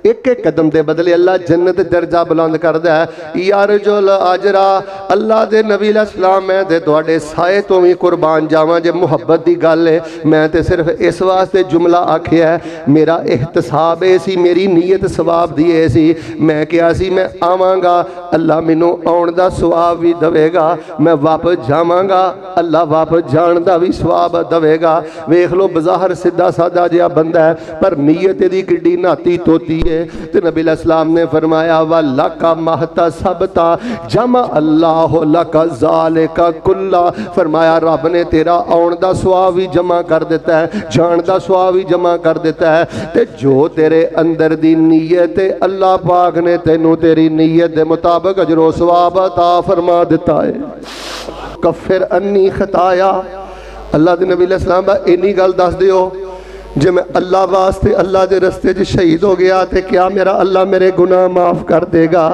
एक एक कदम के बदले अल्लाह जन्नत दर्जा बुलंद करता है। यारजुल अजरा अल्लाह के नबी सलाम मैं ते तुहाडे साए तो भी कुर्बान जावां जे मुहब्बत की गल है। मैं तो सिर्फ इस वास्ते जुमला आखिया है, मेरा एहतसाब ये सी, मेरी नीयत सवाब दी ये सी। मैं कहा सी मैं आवांगा, अल्लाह मैनू आउण दा सवाब भी देवेगा, मैं वापस जावांगा, अल्लाह वापस जाण दा भी सवाब देवेगा। वेख लो बज़ाहर सीधा सादा जिहा बंदा है, पर नीयत दी किड्डी नाती तोती है। ते नबी सलाम ने फरमाया वा लका महता सबता जमा अल्लाह लका ज़ालिका कुल्ला। फरमाया रब ने तेरा आउण दा सवाब भी जमा कर दिता है, जान दा सवाब भी जमा कर दिता है। ते जो तेरे अंदर दी नीयत है अल्लाह पाक ने तेनू तेरी नीयत के मुताबिक अजरो सवाब अता फरमा दिता है। कफिर अन्नी खताया अल्लाह के नबी सलाम का इन्नी गल दस दिओ, जे मैं अल्लाह वास्ते अल्लाह के रस्ते च शहीद हो गया तो क्या मेरा अल्लाह मेरे गुनाह माफ़ कर देगा?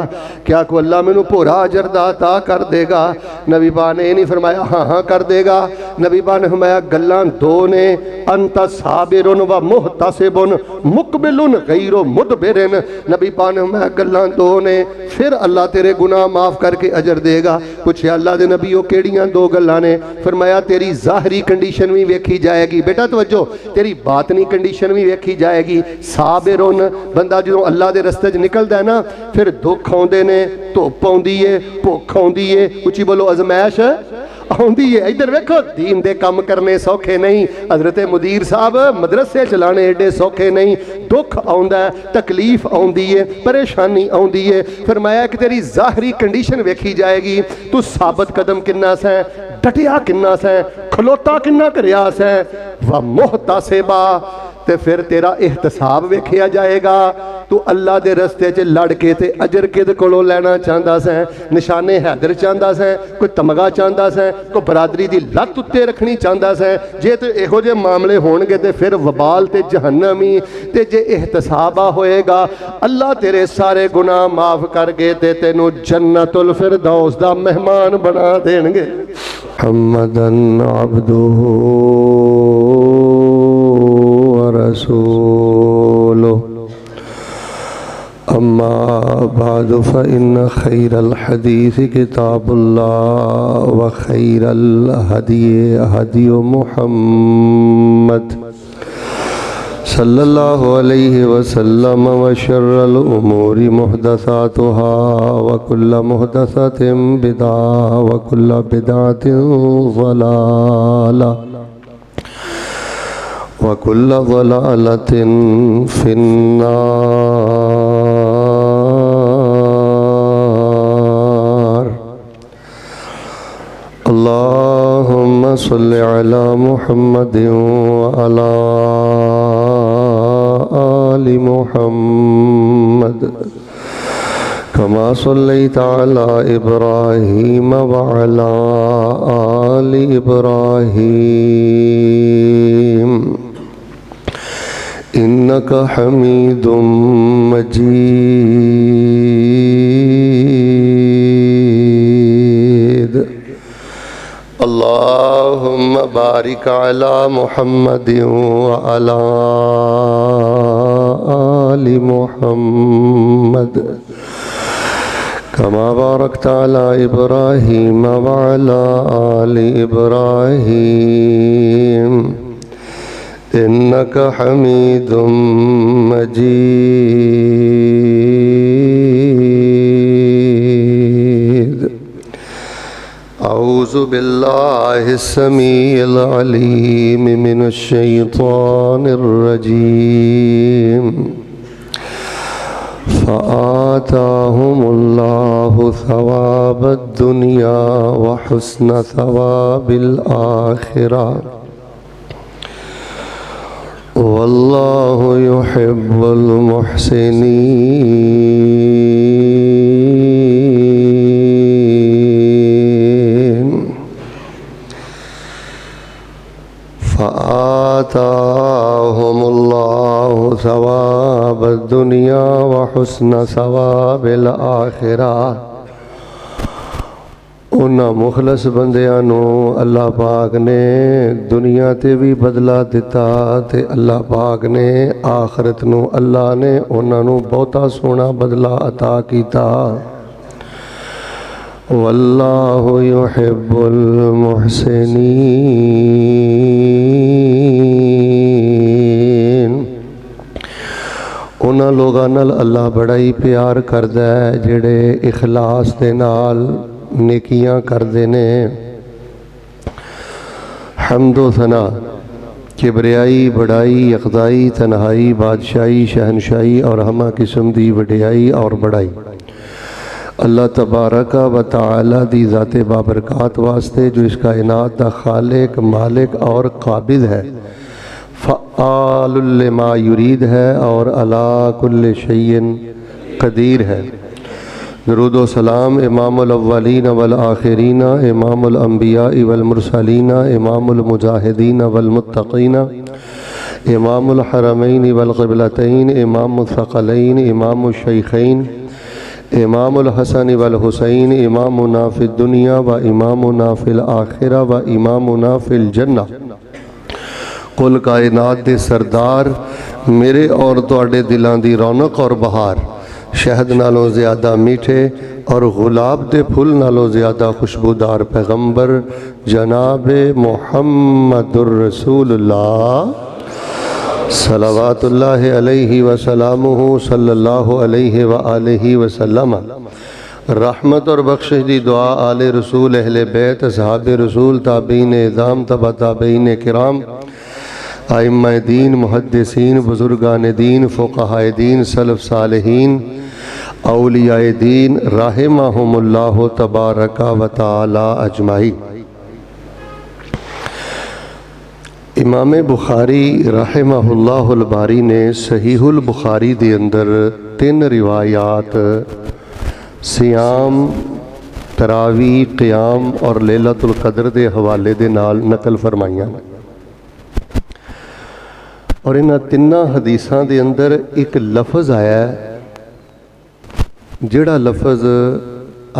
क्या को अल्लाह मैनू भोरा अजर दा अता कर देगा? नबी पाक ने ये नहीं फरमाया हाँ हाँ कर देगा। नबी पाक ने फरमाया गल्लां दो ने, अंत साबिरुन व मुहतसिबुन मुकबिलुन गैरो मुदबिरिन। नबी पाक ने फरमाया गल्लां दो ने, फिर अल्लाह तेरे गुनाह माफ़ करके अजर देगा। पूछे अल्लाह के नबी केड़ियां दो गल्लां ने? फरमाया तेरी ज़ाहरी कंडीशन भी वेखी जाएगी, बेटा तवज्जो, तेरी बात कंडीशन भी वेखी जाएगी। साबिरुन बंदा जो अल्लाह के रस्ते च निकलता है ना, फिर दुख आउंदे ने, धुप आउंदी है, भुख आउंदी है, उची बोलो अजमैश आउंदी है। इधर वेखो दीन दे काम करने सौखे नहीं, हजरत मुदीर साहब मदरसे चलाने एडे सौखे नहीं। दुख आउंदा है, तकलीफ आउंदी है, परेशानी आउंदी है। फरमाया कि तेरी ज़ाहरी कंडीशन वेखी जाएगी, तू साबित कदम किन्ना सै, डटिया किन्ना सै, खलोता किन्ना करिया सै, व मुहतसिबा ते फिर तेरा एहतसाब वेखिया जाएगा। तू अल्लाह के रस्ते च लड़ के ते अजर किद कोलों लैना चाहता सै? निशाने हैदर चाहता सै, कोई तमगा चाहता सै, कोई बरादरी की लत्त उत्ते रखनी चाहता सै? जे तो इहो जे मामले होणगे ते फिर वबाल ते जहन्नमी। ते जे एहतसाबा होएगा अल्लाह तेरे सारे गुनाह माफ़ करके ते तेनू जन्नतुल फिरदौस दा मेहमान बना देणगे। मुहम्मदन अब्दुहु व रसूलुहु अम्मा बादु फ़इन्न खैरल हदीस किताबुल्लाह व खैरल हदी हदी मुहम्मद सल्लल्लाहु अलैहि वसल्लम व शर्रल उमूरि मुहदसातुहा व कुल्ल मुहदसतिन बिदा व कुल्ल बिदातिन ज़लाला व कुल्ल ज़लालतिन फिन्नार। अल्लाहुम्मा सल्लि अला मुहम्मदिन व अला आलि मुहम्मद कमा सल्लैता अला इब्राहीम व अला आलि इब्राहीम इन्नका हमीदुम मजीद। अल्लाहुम्मा बारिक अला मुहम्मदिन व अला आलि मुहम्मद कमा बारकता अला इब्राहीम व अला आलि इब्राहीम इन्नका हमीदुम मजीद। औज़ु बिल्लाहि समीइल अलीम मिनश शैतानिर रजीम। फ़आताहुमुल्लाहु सवाबद दुनिया व हुस्न सवाबिल आखिरा वल्लाहु युहिब्बुल मुहसिनीन। फ़आताहुमुल्लाहु सवाबद दुनिया व हुस्न सवाबिल आखिरा उन्हां मुखलस बंदियां नूं अल्लाह पाक ने दुनिया ते भी बदला दिता ते अल्लाह पाक ने आखरत नूं अल्लाह ने उन्हां नूं बहुता सोहना बदला अता कीता। वल्लाहु युहिब्बुल मुहसिनीन। उन्हां लोगां नाल अल्लाह बड़ा ही प्यार करदा है जिहड़े इखलास दे नाल नेकियां करते ने। हम्दो सना किबरियाई बड़ाई यकदाई तन्हाई बादशाही शहनशाही और हमा किस्म दी वडियाई और बड़ाई अल्लाह तबारका व तआला दी ज़ाते बाबरकात वास्ते जो इस कायनात दा खालिक मालिक और काबिद है, फ़आलुल लिमा युरीद है और अला कुल्लि शैइन कदीर है। दरूद व सलाम इमामुल अव्वलीन वल आखिरीन इमामुल अंबिया वल मुरसलीन इमामुल मुजाहिदीन वल मुत्तकीन इमामुल हरमैन वल क़िबलतैन इमामुल सक़लैन इमामुल शैखैन इमामुल हसन वल हुसैन इमामुना फ़िद दुनिया व इमामुना फ़िल आखिरा व इमामुना फ़िल जन्नह। कुल कायनात दे सरदार मेरे और तुहाडे दिलां दी रौनक और बहार, शहद नालों ज़्यादा मीठे और गुलाब दे फुल नालों ज़्यादा खुशबूदार पैगंबर जनाब मुहम्मदुर रसूलुल्लाह सल्लल्लाहु अलैहि वसल्लम सल्लल्लाहु अलैहि व आलिहि वसल्लम रहमत और बख्शिश दी दुआ आले रसूल अहले बैत असहाब रसूल ताबीन इज़ाम तबा ताबीन किराम आइम्माए दीन मुहद्दिसीन बुजुर्गान दीन फ़ुक़हाए दीन सलफ़ सालिहीन औलियाए दीन राहिमहुमुल्लाह तबारका व तआला अजमाइन। इमाम बुखारी रहमहुल्लाहुल बारी ने सहीहुल बुखारी दे अंदर 3 रिवायात सियाम तरावी क़ियाम और लैलतुल क़द्र दे हवाले दे नाल नकल फरमाइयां और इन्हां 3 हदीसां दे अंदर एक लफ्ज़ आया है जिहड़ा लफ्ज़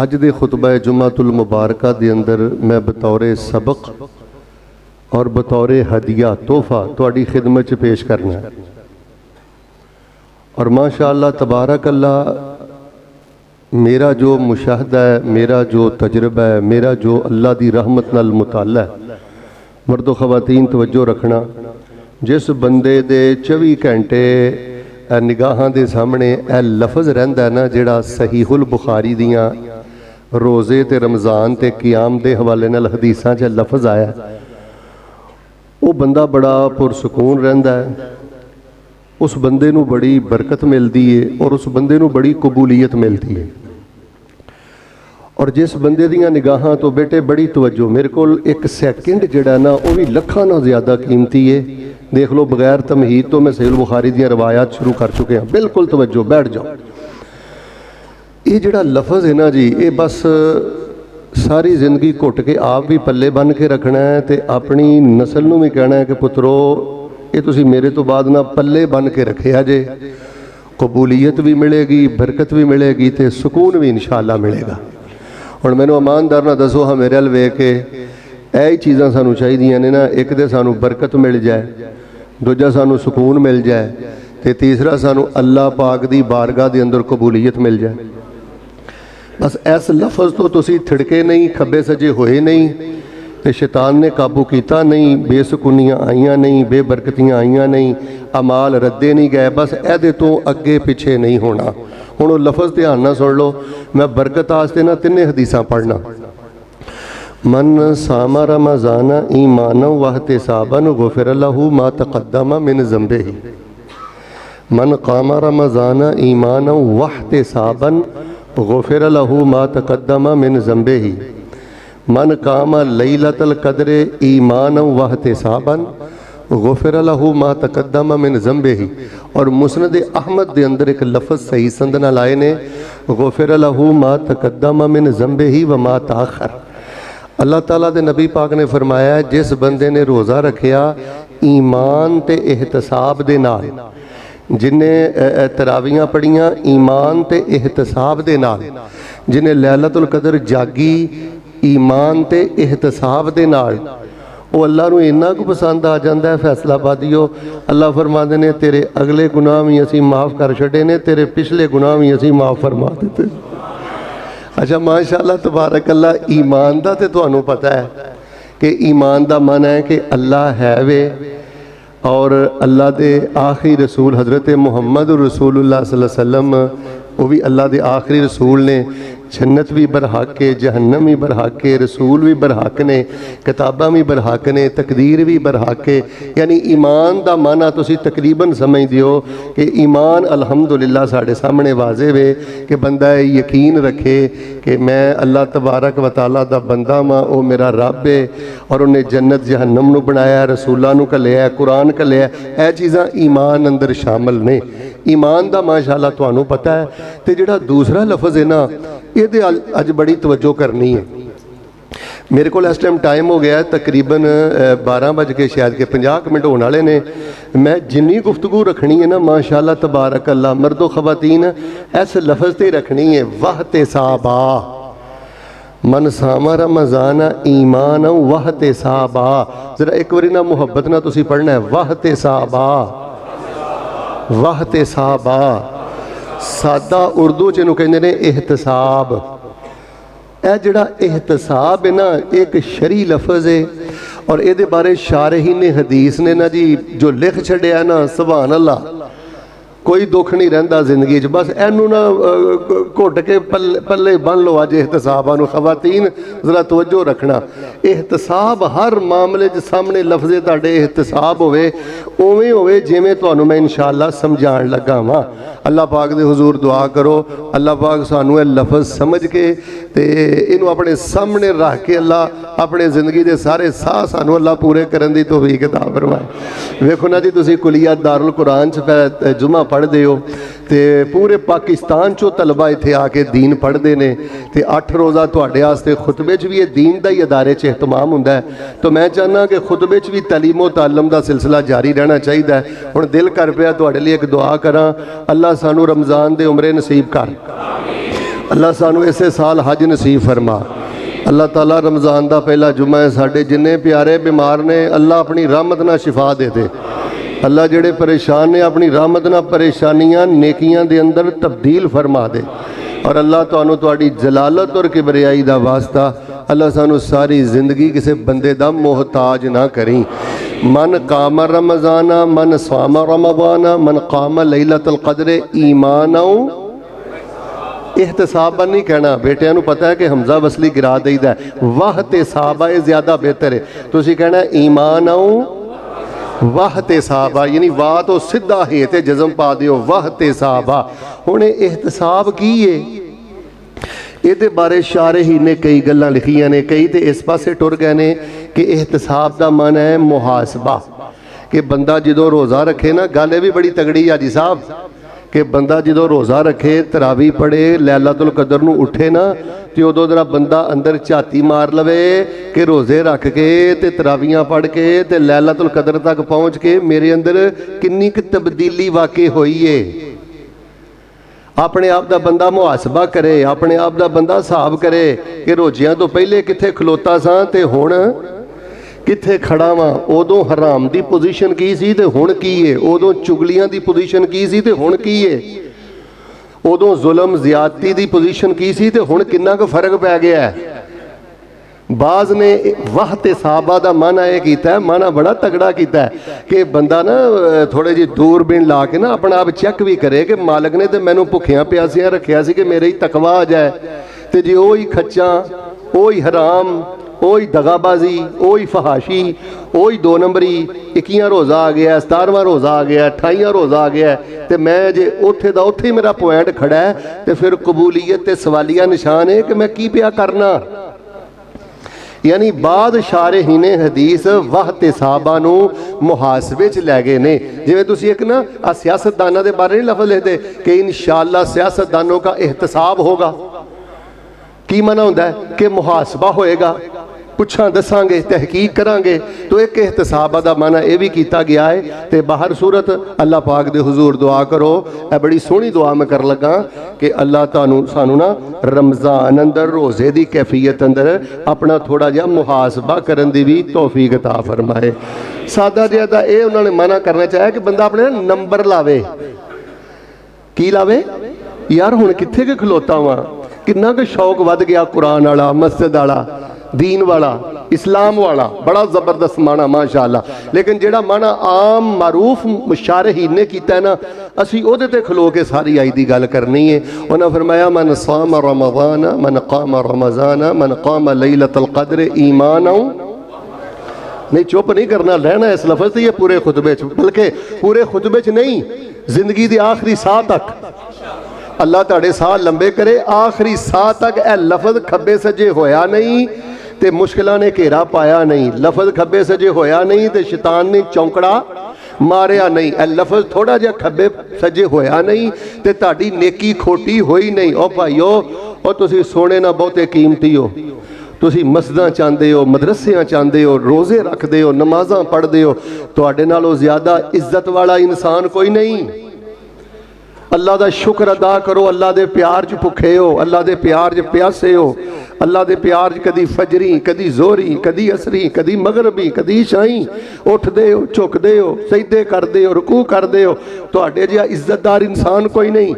अज दे खुतबा जुम्मतुल मुबारका दे अंदर मैं बतौरे सबक और बतौरे हदिया तोहफा तुहाडी खिदमत च पेश करना है। और माशाअल्लाह तबारक अल्लाह मेरा जो मुशाहदा है, मेरा जो तजर्बा है, मेरा जो अल्लाह दी रहमत नाल मुताला है, मर्दो ख़वातीन तवज्जो रखना, जिस बंदे दे 24 घंटे निगाहां दे सामने ए लफ्ज़ रहिंदा है ना जिहड़ा सहीहुल बुखारी दियां रोज़े ते रमज़ान ते क़ियाम दे हवाले नाल हदीसां च लफ्ज़ आया, वो बंदा बड़ा पुरसकून रहिंदा है, उस बंदे नूं बड़ी बरकत मिलती है और उस बंदे नूं बड़ी कबूलीयत मिलती है। और जिस बंदे दियां निगाहां तो बेटे बड़ी तवज्जो, मेरे को एक सैकेंड जिहड़ा ना वो भी लखां नाल ज़्यादा कीमती है। देख लो बगैर तमहीद तो मैं सहीह बुखारी दी रवायात शुरू कर चुके हैं, बिल्कुल तवज्जो बैठ जाओ। ये जिहड़ा लफ्ज़ है ना जी, ये बस सारी जिंदगी घुट के आप भी पल्ले बन के रखना है तो अपनी नस्ल नूं भी कहना है कि पुत्रो ये तुसीं मेरे तो बाद ना पल्ले बन के रखिया जे, कबूलीयत भी मिलेगी, बरकत भी मिलेगी तो सुकून भी इंशाअल्लाह मिलेगा। हुण मैनूं ईमानदार नाल दसो, हाँ मेरे अल वेख के यही चीज़ां सानूं चाहीदियां ने ना, एक तो सानूं बरकत मिल जाए, दूजा सानूं सुकून मिल जाए तो तीसरा सानूं अल्लाह पाक दी बारगाह दे अंदर कबूलीयत मिल जाए। बस इस लफ्ज़ तो तुसीं थिड़के नहीं, खब्बे सजे होए नहीं तो शैतान ने काबू किया नहीं, बेसुकूनियां आईयां नहीं, बेबरकतियां आईयां नहीं, अमाल रद्दे नहीं गए, बस ए तो अगे पिछे नहीं होना। हुण वो लफ्ज़ ध्यान नाल सुन लो, मैं बरकत वास्ते ना 3 हदीसां पढ़ना। मन सामा रमज़ाना ईमाना वहतिसाबन गुफिर लहू मा तक़द्दम मिन ज़ंबिही। मन कामा रमज़ाना ईमाना वहतिसाबन गुफिर लहू मा तक़द्दम मिन ज़ंबिही। मन कामा लैलतुल क़द्र ईमाना वहतिसाबन गुफिर लहू मा तक़द्दम मिन ज़ंबिही। और मुस्नद अहमद के अंदर एक लफ्ज़ सही संद नाल आए ने, गुफिर लहू मा तक़द्दम मिन ज़ंबिही व मा ताख़र। अल्लाह ताला दे नबी पाक ने फरमाया, जिस बंदे ने रोज़ा रखिया ईमान ते एहतसाब दे नाल, जिन्हें तरावियां पढ़ियां ईमान ते एहतसाब दे नाल, जिन्हें लैलतुल कदर जागी ईमान ते एहतसाब दे नाल वो अल्लाह नूं इन्ना कुछ पसंद आ जाता है। फैसलाबादियो अल्लाह फरमाते ने तेरे अगले गुनाह भी असीं माफ़ कर छड्डे ने, तेरे पिछले गुनाह भी असीं माफ़ फरमा दिते। अच्छा माशाअल्लाह तबारक अल्लाह। ईमान दा ते तुहानूं पता है कि ईमान दा मन है कि अल्लाह है वे और अल्लाह दे आखिरी रसूल हज़रत मुहम्मद रसूलुल्लाह सल्लल्लाहु अलैहि वसल्लम वो भी अल्लाह दे आखिरी रसूल ने। जन्नत भी बरहक के, जहन्नम भी बरहक के, रसूल भी बरहक ने, किताबां भी बरहक ने, तकदीर भी बरहक के। यानी ईमान दा माना तुसी तकरीबन समझ हो कि ईमान अल्हम्दुलिल्लाह साढ़े सामने वाजे वे कि बंदा यकीन रखे कि मैं अल्लाह तबारक व तआला दा बंदा वां, वो मेरा रब है और उन्हें जन्नत जहन्नम नूं बनाया, रसूलां नूं घल्लिया, कुरान घल्लिया। यह चीज़ां ईमान अंदर शामिल ने। ईमान दा माशाअल्लाह तुहानूं पता है। तो जिहड़ा दूसरा लफज है ना, ये अज बड़ी तवज्जो करनी है। मेरे को इस टाइम टाइम हो गया तकरीबन 12 बज के शायद के 50 मिनट होने वाले ने। मैं जिन्नी गुफ्तगू रखनी है ना माशाअल्लाह तबारक अल्लाह मर्दो ख़वातीन इस लफज से रखनी है। वहते साबा मन सामा रमज़ान ईमान वहते साबा। जरा एक बारी ना मुहब्बत ना तुसी पढ़ना है वहते साबा, वहते साबा। सादा उर्दू च इहनूं कहंदे ने एहतसाब। यह जिहड़ा एहतसाब है ना एक शरी लफज है और ये बारे शारहीन ने हदीस ने ना जी जो लिख छड़िया ना सुभान अल्लाह। कोई दुख नहीं रहिंदा जिंदगी च, बस इनू ना घुट के पल्ले बन लो। अज एहतसाबां नूं ख़वातीन जरा तवज्जो रखना। एहतसाब हर मामले च सामने लफ्ज़े तुहाडे एहतसाब होवे उवें होवे जिवें तुहानूं मैं इंशाअल्लाह समझाण लगा वां। अल्लाह पाक दे हुजूर दुआ करो अल्लाह पाक सानूं ये लफ्ज़ समझ के ते इनू अपने सामने रख के अल्लाह अपने जिंदगी के सारे साह सानूं अल्लाह पूरे करन दी तौफीक अता फरमाए। वेखो ना जी तुसीं कुलिया दारुल कुरान च जुमा पढ़ते हो तो पूरे पाकिस्तान चो तलबा इत्थे आके दीन पढ़ते हैं तो 8 रोज़ा तुहाडे वास्ते खुतबे च भी ये दीन का ही अदारे च एहतमाम हुंदा है। तो मैं चाहना कि खुतबे च भी तलीमो तालम का सिलसिला जारी रहना चाहिए। हुण दिल कर पिया तुहाडे लिए एक दुआ करा, अल्लाह सानू रमज़ान दे उमरे नसीब कर, अल्लाह सानू इसे साल हज नसीब फरमा। अल्लाह ताला रमज़ान का पहला जुम्मा है, साडे जिन्ने प्यारे बीमार ने अल्लाह अपनी रहमत नाल शिफा दे दे। अल्लाह जेड़े परेशान ने अपनी रहमत नाल परेशानियां नेकियां दे अंदर तब्दील फरमा दे। और अल्लाह तुहानू तुहाडी जलालत और किबरियाई दा वास्ता अल्लाह सानू सारी जिंदगी किसी बंदे दा मोहताज ना करी। मन काम रमज़ाना मन सामा रमज़ाना मन काम लैलतुल क़द्र ईमान एहतसाबा नहीं कहना। बेटियां पता है कि हमजा वसली गिरा देईदा है, वाह ते साहबा ये ज़्यादा बेहतर है। तुसीं कहना ईमान वाह ते साहबा, यानी वाह तो सीधा है ते जज़म पा दियो वाह ते साहबा। हुण एहतसाब की है ये बारे शारही ने कई गल्लां लिखियां ने, कई तो इस पासे टुर गए ने कि एहतसाब का मन है मुहासबा। कि बंदा जो रोज़ा रखे ना, गल भी बड़ी तगड़ी आ जी साहब कि बंदा जो रोज़ा रखे तरावी पढ़े लैलातुल कदर नूं उठे ना तो उदों जरा बंदा अंदर झाती मार लवे कि रोज़े रख के ते तरावियाँ पढ़ के ते लैलातुल कदर तक पहुँच के मेरे अंदर किन्नी क तब्दीली वाकई हुई है। अपने आप का बंदा मुहासबा करे, अपने आप का बंदा हिसाब करे कि रोजियां तो पहले कित्थे खलोता सा ते हुण कित्थे खड़ा वां। उदों हराम की पोजीशन की सी ते हुण की है, उदों चुगलियां की पोजीशन की सी ते हुण की है, उदों जुल्म ज़्यादती की पोजीशन की सी ते हुण किन्ना क फर्क पै गया है। बाज ने वाह ते साहबा का माना यह किया, माना बड़ा तगड़ा किया कि बंदा ना थोड़े जी दूरबीन ला के ना अपना आप चेक भी करे कि मालिक ने तो मैनू भुखियां प्यासियां रखिया सी कि मेरे ही तकवा आ जाए। तो जे ओ ही खच्चा ओ ही हराम ओ ही दगाबाजी ओ ही फहाशी ओ ही 2 नंबरी 21वां रोज़ा आ गया, 17वां रोज़ा आ गया, 28वां रोज़ा आ गया तो मैं जे उत्थे दा उत्थे मेरा पॉइंट खड़ा है तो फिर कबूलीयत ते सवालिया निशान है कि मैं की पिया करना। यानी बाद शारहीन हदीस वाह ते साहबा नूं मुहासबे च लै गए ने। जिवें तुसीं एक ना सियासतदाना के बारे नहीं लफ्ज़ लिखते कि इंशाअल्लाह सियासतदानों का एहतसाब होगा। की मना होंदा है कि मुहासबा होएगा। पुछां दसांगे तहकीक करांगे। तो एक एहतसाब दा माना यह भी किया गया है। तो बाहर सूरत अल्लाह पाक दे हुजूर दुआ करो, यह बड़ी सोहनी दुआ मैं कर लगा कि अल्लाह तानू सानू ना रमज़ान अंदर रोज़े की कैफियत अंदर अपना थोड़ा जिहा मुहासबा करन दी भी तौफीक अता फरमाए। सादा जिहा दा ये उन्होंने मना करना चाहा कि बंदा अपने नंबर लावे। की लावे यार, हुण कित्थे के खलोता वा, किन्ना क शौक वध गया कुरान वाला, मस्जिद वाला, दीन वाला, इस्लाम वाला, बड़ा ज़बरदस्त माना माशाअल्लाह। लेकिन जेड़ा माना आम मारूफ मुशारहीन ने किया ना, असी ओहदे ते खलो के सारी आई दी गल करनी है। उन्हें फरमाया मन साम रमज़ान मन काम रमज़ान मन काम लैलतुल क़द्र ईमान। नहीं चुप नहीं करना, रहना इस लफ्ज़ से, ये पूरे खुतबे च, बल्कि पूरे खुतबे च नहीं, जिंदगी की आखिरी साह तक अल्लाह तुहाडे साह लंबे करे। आखिरी साह तक यह लफ्ज़ खब्बे सज्जे होया नहीं ते मुश्किलों ने घेरा पाया नहीं, लफ्ज़ खब्बे सज्जे होया नहीं ते शैतान ने चौंकड़ा मारिया नहीं, यह लफ्ज़ थोड़ा जिहा खब्बे सज्जे होया नहीं ते तुहाडी नेकी खोटी होई नहीं। ओ भाईओ, ओ तुसीं सोने ना बहुते कीमती हो, तुसीं मस्जिदां चाहते हो, मदरसियां चाहते हो, रोज़े रखते हो, नमाज़ां पढ़ते हो, तुहाडे नालों ज़्यादा इज्जत वाला इंसान कोई नहीं। अल्लाह का शुक्र अदा करो, अल्लाह के प्यार च भुखे हो, अल्लाह के प्यार च प्यासे हो, अल्लाह के प्यार च कदी फजरी, कदी जोहरी, कदी असरी, कदी मगरबी, कदी शाही उठते हो, झुकते हो, सजदे करते हो, रुकू करते हो, तुहाडे जिहा इज्जतदार इंसान कोई नहीं।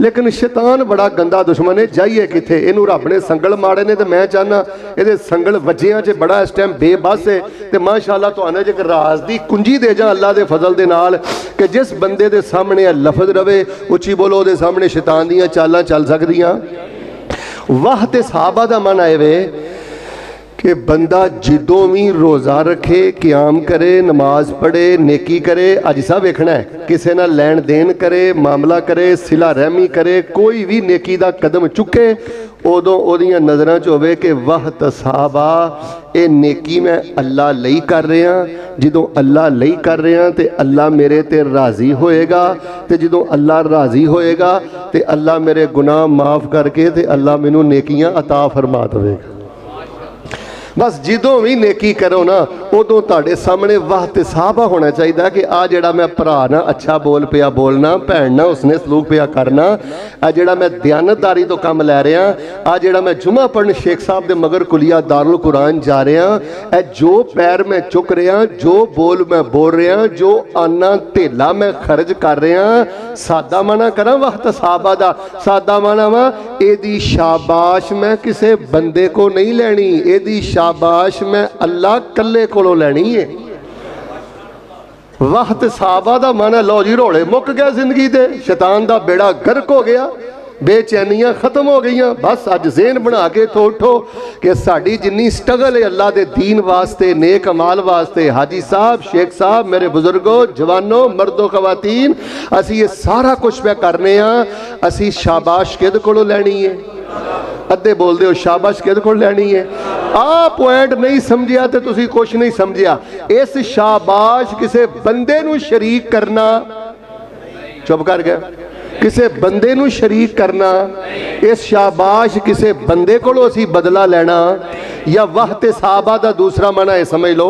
लेकिन शैतान बड़ा गंदा दुश्मन है, जाइए किथे, इनू रब ने संगल माड़े ने, तो मैं चाहना ये संगल वजिया च बड़ा इस टाइम बेबस है। तो माशाअल्लाह तुहानू एक राज की कुंजी दे जा अल्लाह के फजल दे नाल कि जिस बंदे दे सामने लफज रवे, उची बोलो, उहदे सामने शैतान दियां चालां चल सकदियां। वाह ते सहाबा दा मन आए वे कि बंदा जिदों भी रोज़ा रखे, क्याम करे, नमाज पढ़े, नेकी करे, अज सब वेखना है, किसी ना लैन देन करे, मामला करे, सिला रहमी करे, कोई भी नेकी दा कदम चुके, उदों ओदियां नज़रां च होवे कि वाह तसाबा, ये नेकी मैं अल्लाह लई कर रहा, जदों अल्लाह लई कर रहा तो अल्लाह मेरे ते राज़ी होएगा, तो जदों अल्लाह राज़ी होएगा तो अल्लाह मेरे गुनाह माफ़ करके तो अल्लाह मैनू नेकियां अता फरमा देवेगा। बस जिदों भी नेकी करो ना, उदों तुहाडे सामने वाह ते साहबा होना चाहिए कि आ जिहड़ा मैं भरा ना अच्छा बोल पिया बोलना, भैन ना उसने सलूक पिया करना, आ जिहड़ा मैं दयानतदारी तो काम लै रहा, आ जिहड़ा मैं जुमा पढ़न शेख साहब दे मगर कुलिया दारुल कुरान जा रहा, ए जो पैर मैं चुक रहा, जो बोल मैं बोल रहा, जो आना धेला मैं खर्च कर रहा, सादा माना करा वाह ते साहबा दा, सादा माना वा एदी शाबाश मैं किसे बंदे को नहीं लैनी, एदी शाबाश मैं अल्लाह कल्ले कोलों लैनी है। वाह ते सहाबा दा माना लो जी रोले मुक गया, जिंदगी दे शैतान दा बेड़ा गर्क हो गया, बेचैनियां खत्म हो गई। बस अज ज़हन बना के तो उठो कि साड़ी जिन्नी स्ट्रगल है अल्लाह दे दीन वास्ते, नेक अमाल वास्ते, हाजी साहब, शेख साहब, मेरे बुजुर्गों, जवानों, मर्दों, खवातीन, असी ये सारा कुछ पे करने, असी शाबाश किहदे कोलों लैनी है? अद्धे बोलते हो शाबाश किहदे कोल लैनी है? आ पॉइंट नहीं समझिया तो तुसी कुछ नहीं समझिया। इस शाबाश किसी बंदे नू शरीक करना, चुप कर गया, किसी बंदे नू शरीक करना, इस शाबाश किसी बंदे कोलों असी बदला लेना, या वाह ते सहाबा दा दूसरा माना है समझ लो,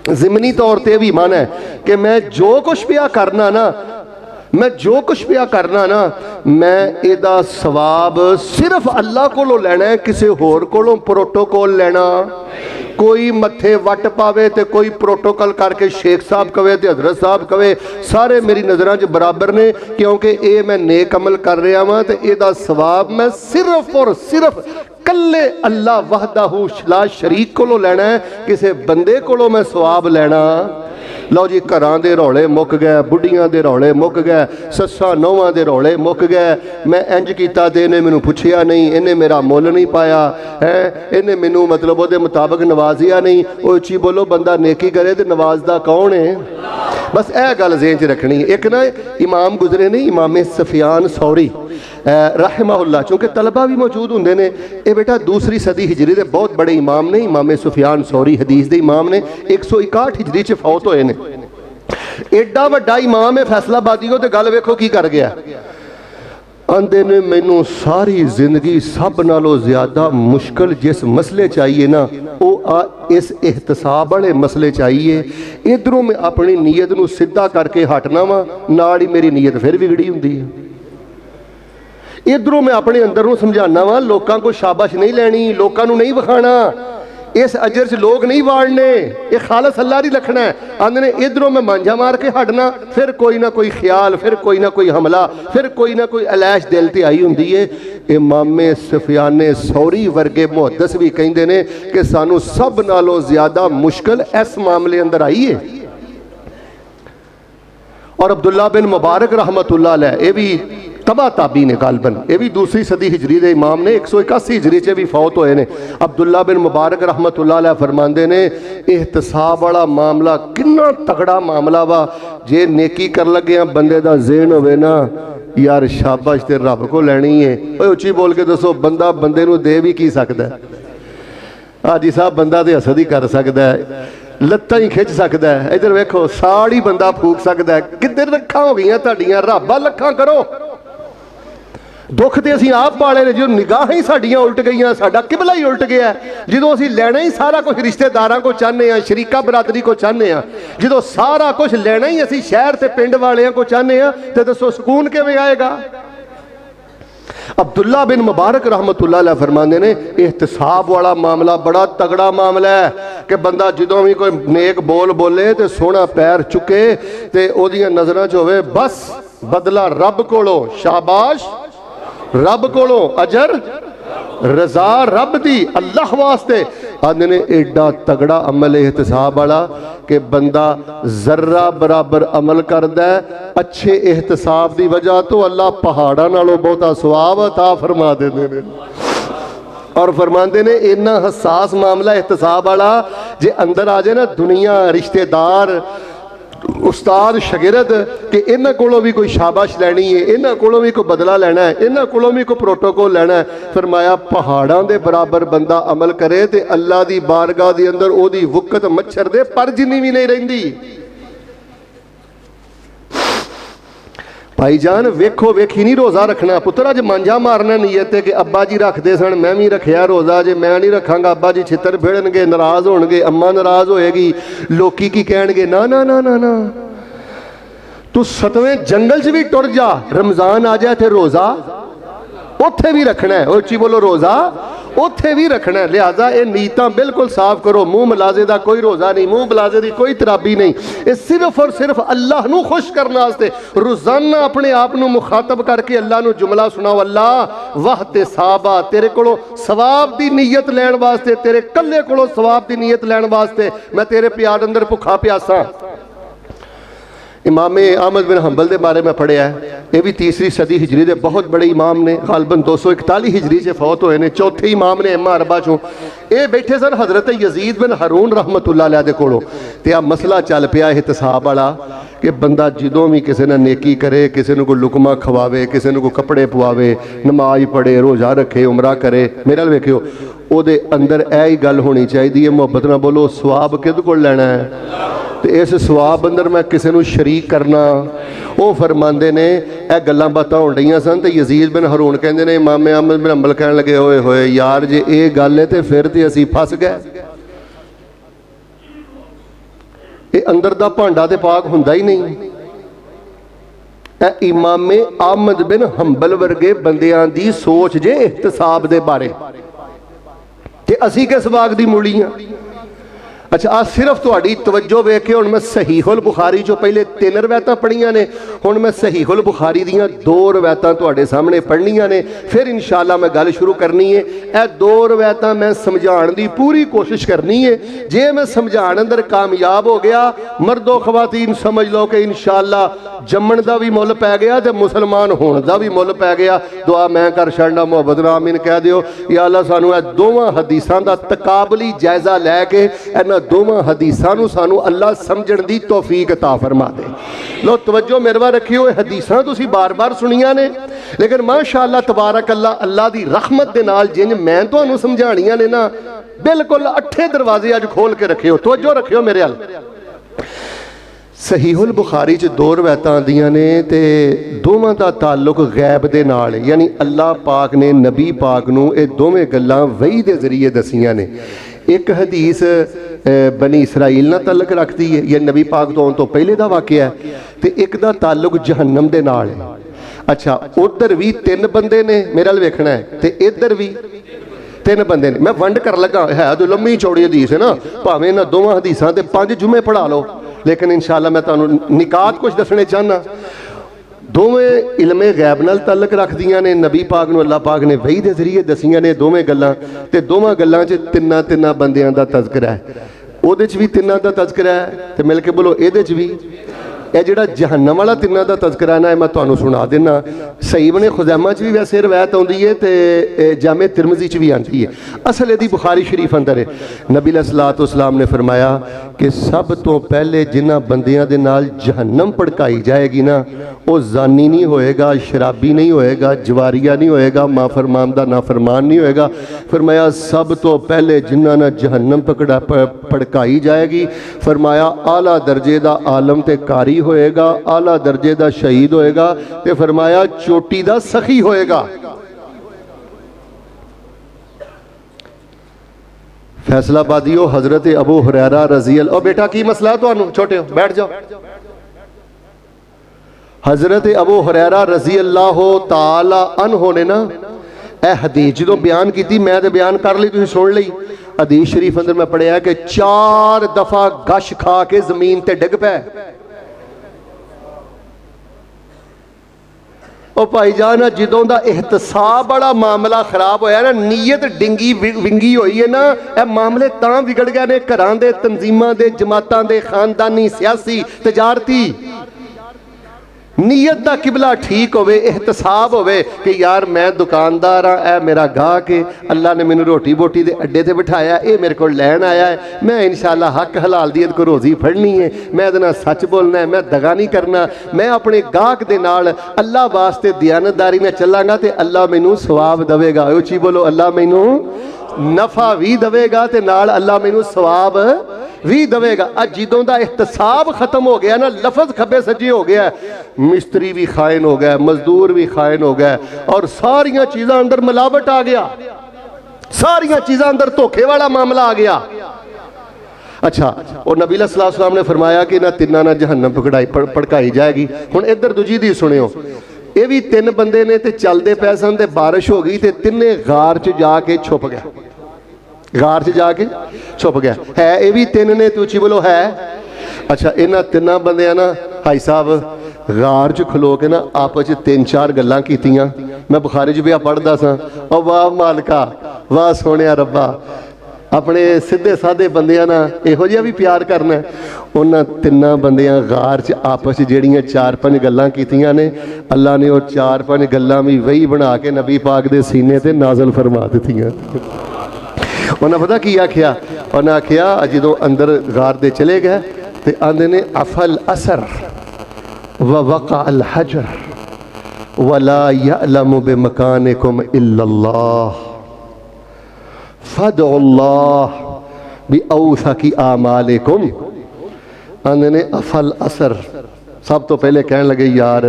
ज़िमनी तौर पर भी माना है कि मैं जो कुछ पिया करना ना, मैं जो कुछ पिया करना ना, मैं इहदा सवाब सिर्फ अल्लाह कोलों लैना है, किसी होर कोलों प्रोटोकॉल लेना। कोई मत्थे वट पावे तो कोई प्रोटोकॉल करके शेख साहब कवे तो हजरत साहब कवे, सारे मेरी नज़रों च बराबर ने, क्योंकि ये मैं नेक अमल कर रहा वहाँ, तो यदा सवाब मैं सिर्फ और सिर्फ कल्ले अल्लाह वहदाहू ला शरीक कोलों लेना है, किसी बंदे कोलों मैं सवाब लेना। लो जी, घरां दे रौले मुक गए, बुढ़ियां दे रौले मुक गए, सस्सां नौवां दे रौले मुक गए, मैं इंज कीता ते इन्हें मैनू पुछया नहीं, इन्हें मेरा मुल नहीं पाया है, इन्हें मैनू मतलब वो मुताबिक नवाजिया नहीं। उची बोलो, बंदा नेकी करे तो नवाजदा कौन है? बस यह गल ज़हन च रखनी। एक ना इमाम गुजरे ने, इमाम सफियान सौरी रहमहुल्लाह, चूँकि तलबा भी मौजूद होंगे ने, ये बेटा दूसरी सदी हिजरी के बहुत बड़े इमाम ने, इमाम सुफियान सौरी हदीस के इमाम ने, 161 हिजरी च फौत होए ने। एडा वड्डा इमाम है फैसलाबादी को, तो गल वेखो की कर गया। आंदे ने मैनू सारी जिंदगी सब नालों ज़्यादा मुश्किल जिस मसले चाहिए ना वो इस एहतसाब वाले मसले चाहिए। इधरों मैं अपनी नीयत नू सीधा करके हटना वा, नाल ही मेरी नीयत फिर बिगड़ी हुंदी है। इधरों मैं अपने अंदर नू समझाना वा, लोगों को शाबाश नहीं लैनी, लोगों नू नहीं विखाना, इस अजर च लोग नहीं वाड़ने, ये खालस अल्लाह नहीं रखना है। आंदे ने इधरों मैं मांझा मार के हटना, फिर कोई ना कोई ख्याल, फिर कोई ना कोई हमला, फिर कोई ना कोई अलैश दिल ते आई हुंदी है। इमामे सुफियाने सौरी वर्गे मुहद्दिस भी कहंदे ने कि सानू सब नालों ज़्यादा मुश्किल इस मामले अंदर आई है। और अब्दुल्ला बिन मुबारक रहमतुल्लाह अलैह, ये भी तबा ताबी ने गालबन, ये भी दूसरी सदी हिजरी के इमाम ने, 181 हिजरी च भी फौत होए ने। अब्दुल्ला बिन मुबारक रहमतुल्लाह अलैह फरमांदे ने एहतसाब वाला मामला कितना तगड़ा मामला वा, जे नेकी कर लगे बंदे दा ज़हन होवे ना यार शाबाश ते रब को लैनी है। उच्ची बोल के दसो, बंदा बंदे नू दे भी की सकता है? हाजी साहब बंदा तो हसद ही कर सकता है, लत्तां ही खिंच सकता है, इधर वेखो साड़ ही बंदा फूक सकता है। किधर रखा हो गई तुहाडियां, रब्बा लखा करो। दुख तो असीं आप पाले ने, जो निगाह ही साडियां उल्ट गई, साडा किबला ही उल्ट गया। जो असीं लैना ही सारा कुछ रिश्तेदारां को चाहते हैं, शरीका बरादरी को चाहते हैं, जो सारा कुछ लैना ही असीं शहर ते पिंड वालियां को चाहते हैं, तो दसो सुकून किवें आएगा? अब्दुल्ला बिन मुबारक रहमतुल्लाह अलैह फरमाते ने एहतसाब वाला मामला बड़ा तगड़ा मामला है कि बंदा जो भी कोई नेक बोल बोले तो सोना पैर चुके तो ओदियां नज़रां च होवे बस बदला रब कोलों, शाबाश रब कोलों, अजर रजा रब दी, अल्लाह वास्ते। आंदे ने एडा तगड़ा अमल एहतसाब वाला कि बंदा जर्रा बराबर अमल करदा है, अच्छे एहतसाब की वजह तो अल्लाह पहाड़ां नालों बहुता सवाब अता फरमा देंदे ने। और फरमाते ने इन्ना हसास मामला एहतसाब वाला, जे अंदर आ जाए ना दुनिया, रिश्तेदार, उस्ताद, शागिर्द कि इन्हां कोलों भी कोई शाबाश लैनी है, इन्हां कोलों भी कोई बदला लेना है, इन्हां कोलों भी कोई प्रोटोकॉल लेना है। फरमाया पहाड़ां दे बराबर बंदा अमल करे तो अल्लाह दी बारगाह दे अंदर ओदी वुकत मच्छर दे पर जिन्नी भी नहीं रहिंदी। भाईजान वेखो वेखी नहीं रोज़ा रखना, पुत्र अज मांझा मारना नीयत है कि अब्बा जी रखते सन मैं भी रखिया रोज़ा, जे मैं नहीं रखांगा अब्बा जी छितर फिरनगे, नाराज़ होणगे, अम्मा नाराज़ होएगी, लोकी की कहणगे। ना ना ना ना ना, तू 7वें जंगल च भी टुर जा, रमज़ान आ जाए थे रोज़ा उत्थे भी रखना है। उच्ची बोलो, रोज़ा उत्थे भी रखना है। लिहाजा ये नीयतां बिल्कुल साफ करो। मुँह मलाजे का कोई रोज़ा नहीं, मुँह मलाजे की कोई तराबी नहीं, ये सिर्फ और सिर्फ अल्लाह नू खुश करने वास्ते रोज़ाना अपने आप नू मुखातब करके अल्लाह नू जुमला सुनाओ, अल्लाह वाह ते साहबा तेरे कोलों सवाब की नीयत लैण वास्ते, तेरे कल्ले कोलों सवाब की नीयत लैण वास्ते मैं तेरे प्यार अंदर भुखा प्यासा। इमाम अहमद बिन हंबल के बारे में पढ़िया है, ये भी तीसरी सदी हिजरी के बहुत बड़े इमाम ने, गालबन 241 हिजरी से फौत होए ने, चौथे इमाम ने इमा अरबा चों। ये बैठे सन हज़रत यजीद बिन हारून रहमतुल्लाह अलैह दे कोलों, ते आ मसला चल पिया एहतसाब वाला कि बंदा जदों भी किसी ने नेकी करे, किसी को लुकमा खवावे, किसी को कपड़े पवावे, नमाज पढ़े, रोज़ा रखे, उमरा करे, मेरे नाल वेखियो ओदे अंदर यही गल होनी चाहिए, मुहब्बत ना बोलो सवाब किहदे कोल लैना है, तो इस सवाब अंदर मैं किसी को शरीक करना। वो फरमाते ने यह गल्लां बातां होण रहीआं सन ते यजीद बिन हारून कहंदे ने इमाम अहमद बिन हंबल कहण लगे होए होए यार जे ये गल है तो फिर तो असीं फस गए, ये अंदर दा भांडा ते पाक हुंदा ही नहीं। इमाम अहमद बिन हंबल वर्गे बंदियां दी सोच जे एहतसाब दे बारे ते असीं किस बाग दी मूली हां। अच्छा आ सिर्फ तुहाडी तवज्जो वेख के हुण मैं सहीहुल बुखारी चो पहले 3 रवायतां पढ़ियां ने, हुण मैं सहीहुल बुखारी दियां 2 रवायतां तुहाडे सामने पढ़नियां ने, फिर इंशाअल्लाह मैं गल शुरू करनी है। यह 2 रवायतां मैं समझाण दी पूरी कोशिश करनी है, जे मैं समझाण अंदर कामयाब हो गया मर्दो खवातीन समझ लो कि इंशाअल्लाह जम्मण दा भी मुल पै गया ते मुसलमान होण दा भी मुल पै गया। दुआ मैं कर छड़ना, मुहब्बत नाल आमीन कह दिओ। या अल्लाह सानू इह दोवां हदीसां दा तकाबली जायजा लैके इन्हां दोवां हदीसां नू सानू अल्लाह समझण दी तौफीक अता फरमा दे। लो तवज्जो मेरे वाल रखियो, हदीसां तुसीं बार बार सुनियां ने, लेकिन माशाअल्लाह तबारक अल्लाह अल्लाह दी रहमत दे नाल जिंज मैं तुहानू समझाणियां ने ना, बिल्कुल अठे दरवाजे अज खोल के रखियो, तवज्जो रखियो मेरे अल। सहीहुल बुखारी च दो रवायतां आंदियां ने ते दोवां दा ताल्लुक गैब दे नाल, यानी अल्लाह पाक ने नबी पाक नूं ये दोवें गल्लां वही दे जरिए दसियां ने। एक हदीस बनी इसराइल नाल तल्लक रखती है, यह नबी पाक तो आउण तो पहले दा वाक़या है, ते एक दा ताल्लुक जहन्नम दे नाल है। अच्छा, उधर भी 3 बंदे ने, मेरे वाल वेखना है, ते इधर भी 3 बंदे ने। मैं वंड कर लगा, है तो लम्मी चौड़ी हदीस है ना, भावें इन्हां दोवां हदीसां ते 5 जुमे पढ़ा लो, लेकिन इंशाअल्लाह मैं तुहानूं निकात कुछ दसने चाहना। दोवें इल्मे गैब नाल तल्लक रखदियां ने, नबी पाक नूं अल्लाह पाक ने वही दे जरिए दसियां ने दोवें गल्लां, ते दोवां गल्लां च तिन्नां बंदियां दा तज़किरा है। उहदे च भी तिन्नां दा तज़किरा है, ते मिल के बोलो इहदे च भी। यह जिहड़ा जहन्नम वाला तिन्नां दा तज़किरा ना, मैं तुहानूं सुना देना। सही बने खुज़ैमा च भी वैसे रवायत आउंदी है, ते जामे तिरमिज़ी च भी आती है। असल यदि बुखारी शरीफ अंदर है, नबी अलैहिस्सलाम ने फरमाया कि सब तो पहले जिन्हां बंदियां दे नाल जहन्नम भड़काई जाएगी ना, वो जानी नहीं होएगा, शराबी नहीं होएगा, जवारिया नहीं होएगा, माफरमान दा नाफरमान नहीं होएगा। फरमाया सब तो पहले जिन्हां नाल जहन्नम भड़काई जाएगी, फरमाया आला दर्जे दा आलम ते कारी होएगा, आला दर्जे दा शहीद होएगा, ते फरमाया चोटी दा सखी होएगा। फैसलाबादियों हजरत अबू हुरैरा रज़ी अल्लाह, बेटा की मसला है तुहानू, छोटे हो बैठ जाओ। हजरत अबू हुरैरा रज़ी अल्लाह ताला अन्हु ने ना ए हदीस जो बयान की, मैं तो बयान कर ली, तुसीं सुन ली। हदीस शरीफ अंदर मैं पढ़िया कि 4 दफा गश खा के जमीन ते डिग पै। ਉਹ ਭਾਈ ਜਾਨ ਜਦੋਂ ਦਾ ਇਹਤਸਾਬ ਵਾਲਾ ਮਾਮਲਾ ਖਰਾਬ ਹੋਇਆ ਨਾ, ਨੀਅਤ ਡਿੰਗੀ ਵਿੰਗੀ ਹੋਈ ਹੈ ਨਾ, ਇਹ ਮਾਮਲੇ ਤਾਂ ਵਿਗੜ ਗਏ ਨੇ ਘਰਾਂ ਦੇ, ਤਨਜ਼ੀਮਾਂ ਦੇ, ਜਮਾਤਾਂ ਦੇ, ਖਾਨਦਾਨੀ, ਸਿਆਸੀ, ਤਜਾਰਤੀ। नीयत का किबला ठीक होवे, एहतसाब होवे कि यार मैं दुकानदार हाँ, ए मेरा गाहक है, अल्लाह ने मैनू रोटी बोटी दे अड्डे ते बिठाया, ये मेरे को लैन आया है, मैं इंशाअल्लाह हक हलाल दी को रोज़ी फड़नी है, मैं इहदे नाल सच बोलना है, मैं दगा नहीं करना, मैं अपने गाहक दे नाल अल्लाह वास्ते दयानतदारी में चलांगा तो अल्लाह मैनू सवाब देवेगा। उची बोलो, अल्लाह मैनू नफा भी देवेगा ते नाल अल्लाह मैनू सवाब भी देवेगा। अज जिदों दा एहतसाब खत्म हो गया ना, लफज खब्बे सज्जे हो गया, मिस्त्री भी खायन हो गया, मजदूर भी खायन हो गया, और सारियां चीज़ां अंदर मिलावट आ गया, सारियां चीज़ां अंदर धोखे वाला मामला आ गया। अच्छा, और नबी सल्लल्लाहु अलैहि वसल्लम ने फरमाया कि ना तिन्ना ना जहन्नम भड़काई जाएगी। हुण इधर दूजी दी सुनियो, ये भी 3 बंदे ने ते चलते पै सन ते बारिश हो गई ते तिन्ने गार च जाके छुप गया, गार च जाके छुप गया। है ये भी 3 ने, तुची बोलो है। अच्छा, इन्हां 3 बंदियां ना भाई साहब गार च खलो के ना आपस च 3-4 गल्लां कीतियां। मैं बुखारी च भी पढ़दा सा, ओ वाह मालका, वाह सोहणिया रब्बा, अपने सीधे साधे बंदियां ना इहो जिहा भी प्यार करना। उन्हां 3 बंदियां गार च आपस ਜਿਹੜੀਆਂ 4-5 ਗੱਲਾਂ ਕੀਤੀਆਂ ने, अल्लाह ने वो 4-5 ਗੱਲਾਂ भी वही बना के नबी पाक दे सीने ते नाज़िल फरमा दित्तियां। उन्हें पता की आख्या, उन्हें आख्या जो अंदर गार दे चले गए तो आंदे ने अफल असर व वक़ा अल हजर वला यअलमु बिमकानिकुम इल्लल्लाह फदउल्लाह बिऔसकी आमालिकुम। आंदे ने अफल असर, सब तो पहले कहन लगे यार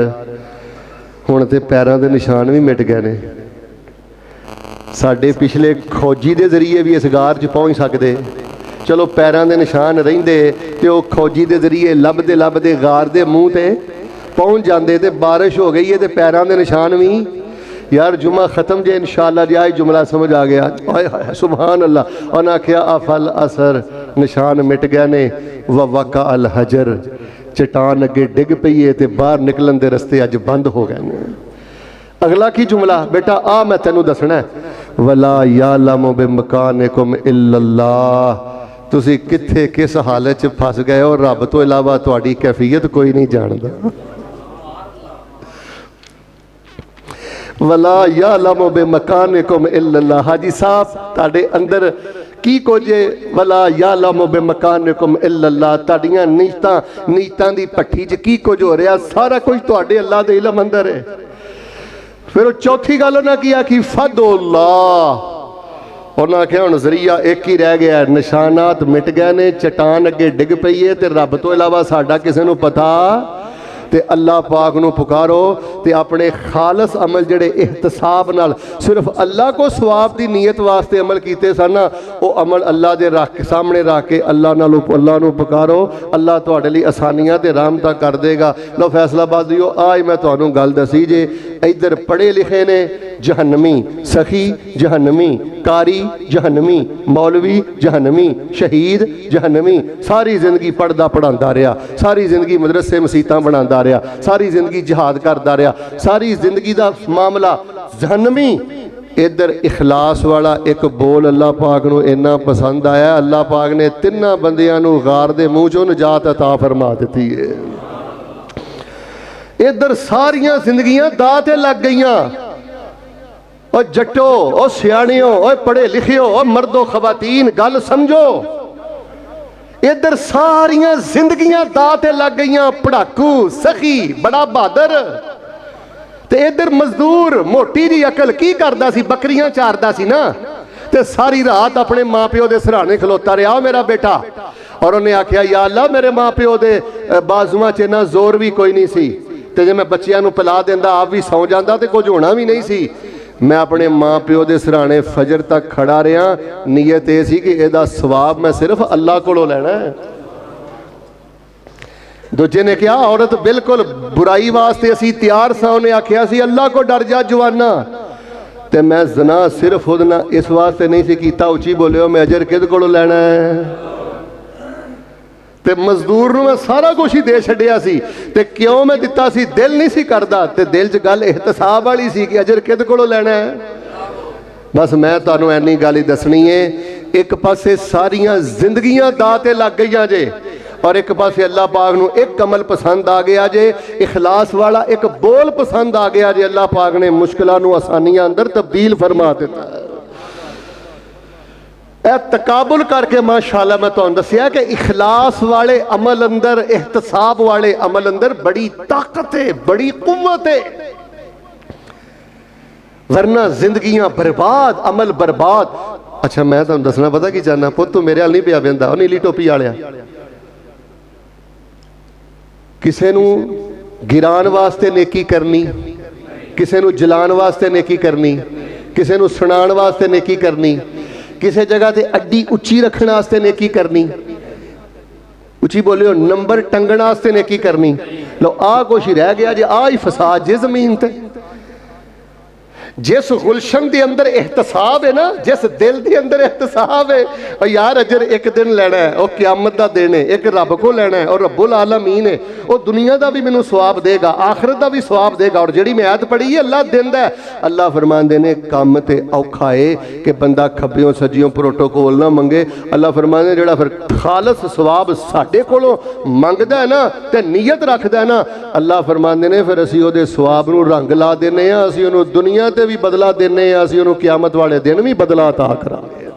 हुण ते पैरों के निशान भी मिट गए ने, साडे पिछले खोजी के जरिए भी इस गार च पहुँच सकते, चलो पैरों के निशान रहिंदे ते वो खोजी के जरिए लभदे लभदे गार के मूँह ते पहुँच जाते, तो बारिश हो गई है तो पैरों के निशान भी। यार जुमा ख़त्म जे इंशाअल्लाह जाए जुमला समझ आ गया, हाय सुभान अल्लाह। उन्हें आख्या अफल असर, निशान मिट गए ने, व वक़ा अल हजर, चट्टान अगे डिग पई है तो बाहर निकलन के रस्ते अज बंद हो गए ने। अगला की जुमला बेटा आ मैं तेनू दसना, वला यालमु बिमकानिकुम इल्लल्लाह, तुसी किथे किस हालत च फस गए हो, रब तो इलावा तुहाडी कैफियत कोई नहीं जानदा। वला यालमु बिमकानिकुम इल्लल्लाह, हाजी साहब तुहाडे अंदर की कुछ है, वला यालमु बिमकानिकुम इल्लल्लाह, तुहाडीआं नीयतां दी भट्ठी च की कुछ हो रहा, सारा कुछ तुहाडे अल्लाह दे इल्म अंदर है। फिर चौथी गल उन्हें की आखी फदुल्लाह, उन्हें आख्या हुण जरिया एक ही रह गया, निशानात मिट गए ने, चट्टान अगे डिग पई है ते रब तो इलावा साडा किसी नूं पता ते अल्लाह पाक नूं पुकारो ते अपने खालस अमल जिहड़े एहतसाब नाल सिर्फ अल्लाह को सवाब दी नीयत वास्ते अमल कीते सन, वो अमल अल्लाह दे रख सामने रख के अल्लाह नूं पुकारो। अल्लाह तुहाडे लई आसानियां ते रहमतां कर देगा। लो फैसलाबाद दिओ, आज मैं तुहानूं गल दसी जे, इधर पढ़े लिखे ने जहन्नमी, सखी जहन्नमी, कारी जहन्नमी, मौलवी जहन्नमी, शहीद जहन्नमी, सारी जिंदगी पढ़दा पढ़ांदा रहा, सारी जिंदगी मदरसे मसीतां बनांदा रहा, सारी जिंदगी जिहाद करदा रहा, सारी जिंदगी दा मामला जहन्नमी। इधर इखलास वाला एक बोल अल्लाह पाक नूं इन्ना पसंद आया, अल्लाह पाक ने तिन्ना बंदियां नूं गार दे मूँह चों नजात अता फरमा दित्ती है। इधर सारियां जिंदगियां दाह ते लग गईयां। और जट्टो, और सियाणियों, और पढ़े लिखियो, और मर्दो खवातीन, गल समझो, इधर सारियां जिंदगियां दाह ते लग गईयां। पढ़ाकू, सखी, बड़ा बहादुर, ते इधर मजदूर मोटी जी अकल की करदा सी, बकरियां चारदा सी ना, ते सारी रात अपने माँ प्यो के सराहने खलोता रहा मेरा बेटा। और उन्हें आख्या या अल्लाह मेरे माँ प्यो के बाजुआं च इन्ना जोर भी कोई नहीं सी, ते जे मैं बच्चियां नूं पिला देंदा आप भी सौ जांदा ते कुछ होना भी नहीं सी। मैं अपने माँ प्यो के सराहने फजर तक खड़ा रहा, नीयत यह सी कि इसदा सवाब मैं सिर्फ अल्लाह कोलों लैना है। दूजे ने कहा औरत बिल्कुल बुराई वास्ते असी तैयार सा, उन्हें आख्या सी अल्लाह को डर जा जवाना, ते मैं जना सिर्फ उहदे इस वास्ते नहीं सी कीता, उची बोलियो मैं अजर किहदे कोलों लैना है। ते मजदूर नूं मैं सारा कुछ ही दे छड्डिया सी, ते क्यों मैं दिता सी, दिल नहीं सी करदा, ते दिल च गल एहतसाब वाली सी कि अजर किहदे कोलों लैना है। बस मैं तुहानूं इन्नी गल ही दसनी है, एक पासे सारियां जिंदगियां दाह ते लग गईयां जे, और एक पासे अल्लाह पाक नूं एक अमल पसंद आ गया जे, इखलास वाला एक बोल पसंद आ गया जे। अल्लाह पाक ने मुश्किलां नूं आसानियां अंदर तब्दील फरमा दिता है। तकाबुल करके माशाअल्लाह मैं तुहानूं दस्सिया कि इखलास वाले अमल अंदर, एहतसाब वाले अमल अंदर बड़ी ताकत है, बड़ी कुव्वत है, वरना जिंदगियां बर्बाद, अमल बर्बाद। अच्छा मैं तुहानूं दसना पता की चाहना, पुत्त तू मेरे हाल नहीं पिया बेंदा, और नीली टोपी वालिया किसे नूं गिरान वास्ते नेकी करनी, किसे नूं जलान वास्ते नेकी करनी, किसे नूं सुनाण वास्ते नेकी करनी, किसी जगह ते अड्डी उच्ची रखने वास्ते नेकी करनी, उच्ची बोलियो नंबर टंगण वास्ते नेकी करनी। लो आ कुछ ही रह गया जे, आ ही फसाद जे जमीन ते। जिस गुलशन के अंदर एहतसाब है ना, जिस दिल के अंदर एहतसाब है, और यार अजर एक दिन लेना है, और क्यामत का दिन है, एक रब को लेना है, और रब्बुल आलमीन है, वो दुनिया का भी मैनू सवाब देगा, आखिरत का भी सवाब देगा। और जिहड़ी मैं आयत पढ़ी है अल्लाह दिंदा है, अल्लाह फरमांदे ने काम ते औखा है कि बंदा खब्बियों सज्जियों प्रोटोकोल ना मंगे। अल्लाह फरमांदे जिहड़ा फिर खालस सवाब साडे कोलों मंगदा है ना, ते नीयत रखदा है ना, अल्लाह फरमांदे ने फिर असीं उहदे सवाब नूं रंग ला दिंदे आ, असीं उहनूं दुनिया ते भी बदला देने, असीं उहनूं क़यामत वाले दिन भी बदला अता करांगे।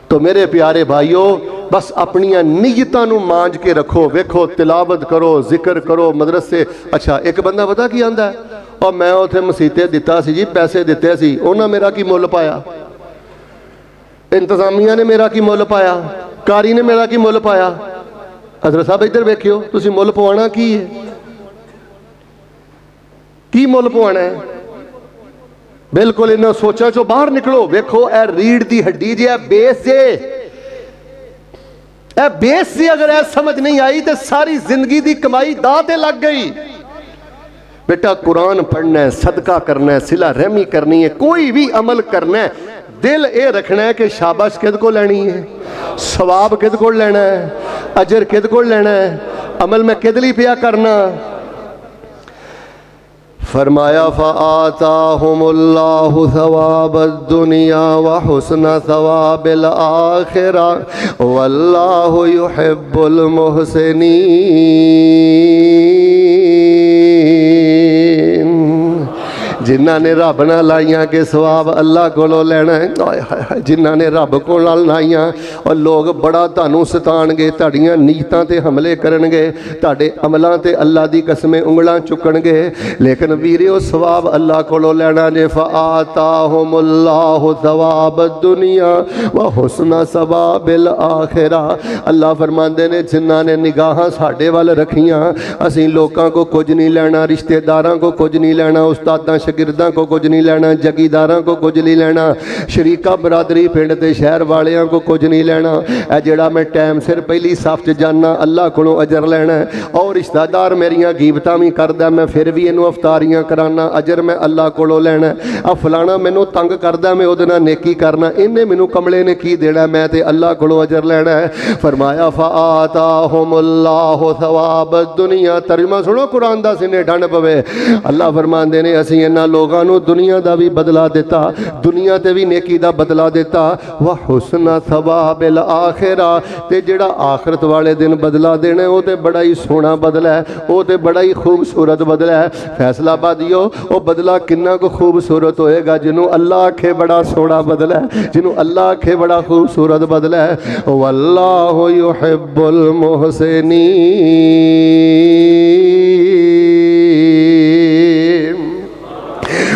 तो मेरे प्यारे भाइयों, बस अपनियां नीयतां नूं मांझ के रखो, वेखो तिलावत करो, जिक्र करो, मदरसे। अच्छा एक बंदा पता की आंदा है, और मैं उत्थे मसीते दिता सी जी, पैसे दिते सी, उन्हां मेरा की मुल पाया, इंतजामिया ने मेरा की मुल पाया, कारी ने मेरा की मुल पाया। हजरत साहब इधर वेखियो, तुसीं मुल पवाना की है, की मुल पवाना है? बिल्कुल इन सोचा चो बाहर निकलो। वेखो ए रीढ़ की हड्डी जे, बेस जे, ए बेस से अगर ए समझ नहीं आई तो सारी जिंदगी की कमाई दाह ते लग गई। बेटा कुरान पढ़ना है, सदका करना है, सिला रहमी करनी है, कोई भी अमल करना है, दिल ये रखना है कि शाबाश किद को लेनी है, सवाब किद को लेना है, अजर किद को लेना है, अमल मैं किद लिए पिया करना। फरमाया फ़आताहुमुल्लाहु सवाबद्दुनिया व हुस्न सवाबिल आखिरा वल्लाहु युहिब्बुल मुहसिनीन। जिन्हां ने रब नाल लाइयां के सवाब अल्लाह कोलों लैना है, हाय हाय हाय, जिन्हां ने रब कोल लाइयां और लोग बड़ा तुहानूं सताणगे, तुहाडीआं नीयतां ते हमले करनगे, तुहाडे अमलां ते अल्लाह दी कसमें उंगलां चुकणगे, लेकिन वीरियो सवाब अल्लाह कोलों लैना जे। फ़आताहुमुल्लाहु सवाब दुनिया व हुस्न सवाबिल आखिरा। अल्लाह फरमाते ने जिन्हां ने निगाहां साडे वल रखियां, असीं लोकां को कुछ नहीं लेना, रिश्तेदारां को कुछ नहीं लेना, उस्तादां शागिर्दां को कुछ नहीं लेना, जगीदारां को कुछ नहीं लेना, शरीका बरादरी पिंड ते शहर वालियां को कुछ नहीं लेना। ए जिहड़ा मैं टाइम सिर पहली सफ च जाना अल्लाह कोलों अजर लेना है, और रिश्तेदार मेरियां गीबतां भी करदा मैं फिर भी इहनूं अफतारियां कराना, अजर मैं अल्लाह कोलों लेना है। आ फलाना मैनूं तंग करदा मैं उहदे नाल नेकी करना, इन्हें मैनूं कमले ने की देना, मैं ते अल्लाह कोलों अजर लेना है। फरमाया फ़आताहुमुल्लाहु सवाब दुनिया। तर्जुमा सुनो कुरान दा, सिने ठंड पवे। अल्लाह फरमांदे ने असीं इन्हां लोकां नूं दुनिया दा भी बदला दिता, दुनिया ते भी नेकी दा बदला दिता, व हुस्न सवाबिल आखिरा, ते जिहड़ा आखिरत वाले दिन बदला देना वो तो बड़ा ही सोहना बदला है, वो तो बड़ा ही खूबसूरत बदला है। फैसला बादियो वो बदला किन्ना को खूबसूरत होएगा, जिन्हों अल्लाह आखे बड़ा सोहना बदला है, जिन्हों अल्लाह आखे बड़ा खूबसूरत बदला है। वल्लाहु युहिब्बुल मुहसिनीन।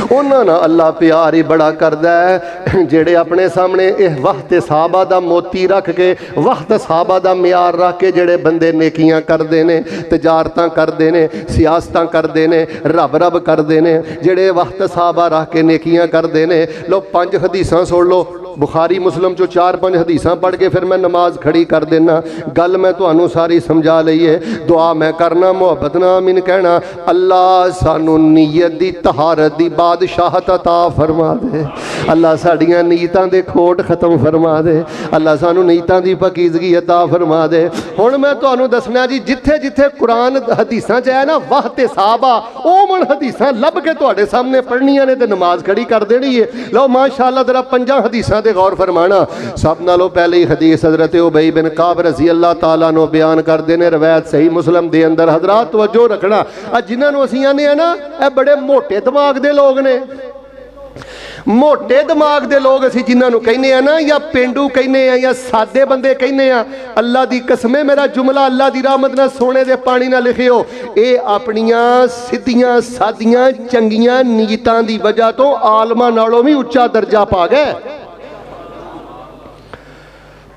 उन्होंने अल्लाह प्यार ही बड़ा करता है जेड़े अपने सामने इस वक्त साहबा दा मोती रख के, वक्त साहबा दा म्यार रख के जेड़े बंदे नेकियां करते हैं, तजारतां करते हैं, सियासतां करते हैं, रब रब करते हैं, जेड़े वक्त साहबा रख के नेकियां करते हैं। लो 5 हदीसां सुन लो, बुखारी मुस्लिम चो 4-5 हदीसां पढ़ के फिर मैं नमाज खड़ी कर देना। गल मैं तुहानू सारी समझा लई है, दुआ मैं करना, मुहब्बत ना आमीन कहना। अल्लाह सानू नीयत दी तहारत दी बादशाहत अता फरमा दे, अल्लाह साड़ियां नीयतां दे खोट खत्म फरमा दे, अल्लाह सानू नीयतां दी पकीज़गी अता फरमा दे। हुण मैं तुहानू दसना जी, जिथे जिथे कुरान हदीसां च है ना वाहते साहबा, ओ मन हदीसां लभ के तुहाडे सामने पढ़नियां ने ते नमाज खड़ी कर देनी है। लो माशाअल्लाह जरा 5 हदीसां गौर फरमाना। सब नालों पहले हदीस हजरत उबई बिन काब रज़ी अल्लाह तआला नो बयान करते हैं, रवायत सही मुस्लिम दे अंदर। हजरात तवज्जो रखना, जिन्होंने असीं आने ना ये बड़े मोटे दिमाग के लोग ने, मोटे दिमाग के लोग असीं जिन्होंने कहने हैं ना, या पेंडू कहने हैं या सादे बंदे कहने हैं, अल्लाह की कसमें मेरा जुमला अल्लाह की रहमत ना सोने दे पानी ना लिखियो, ये अपनियां सीधियां सादियां चंगियां नीयतां की वजह तो आलमां नालों भी उच्चा दर्जा पा गए,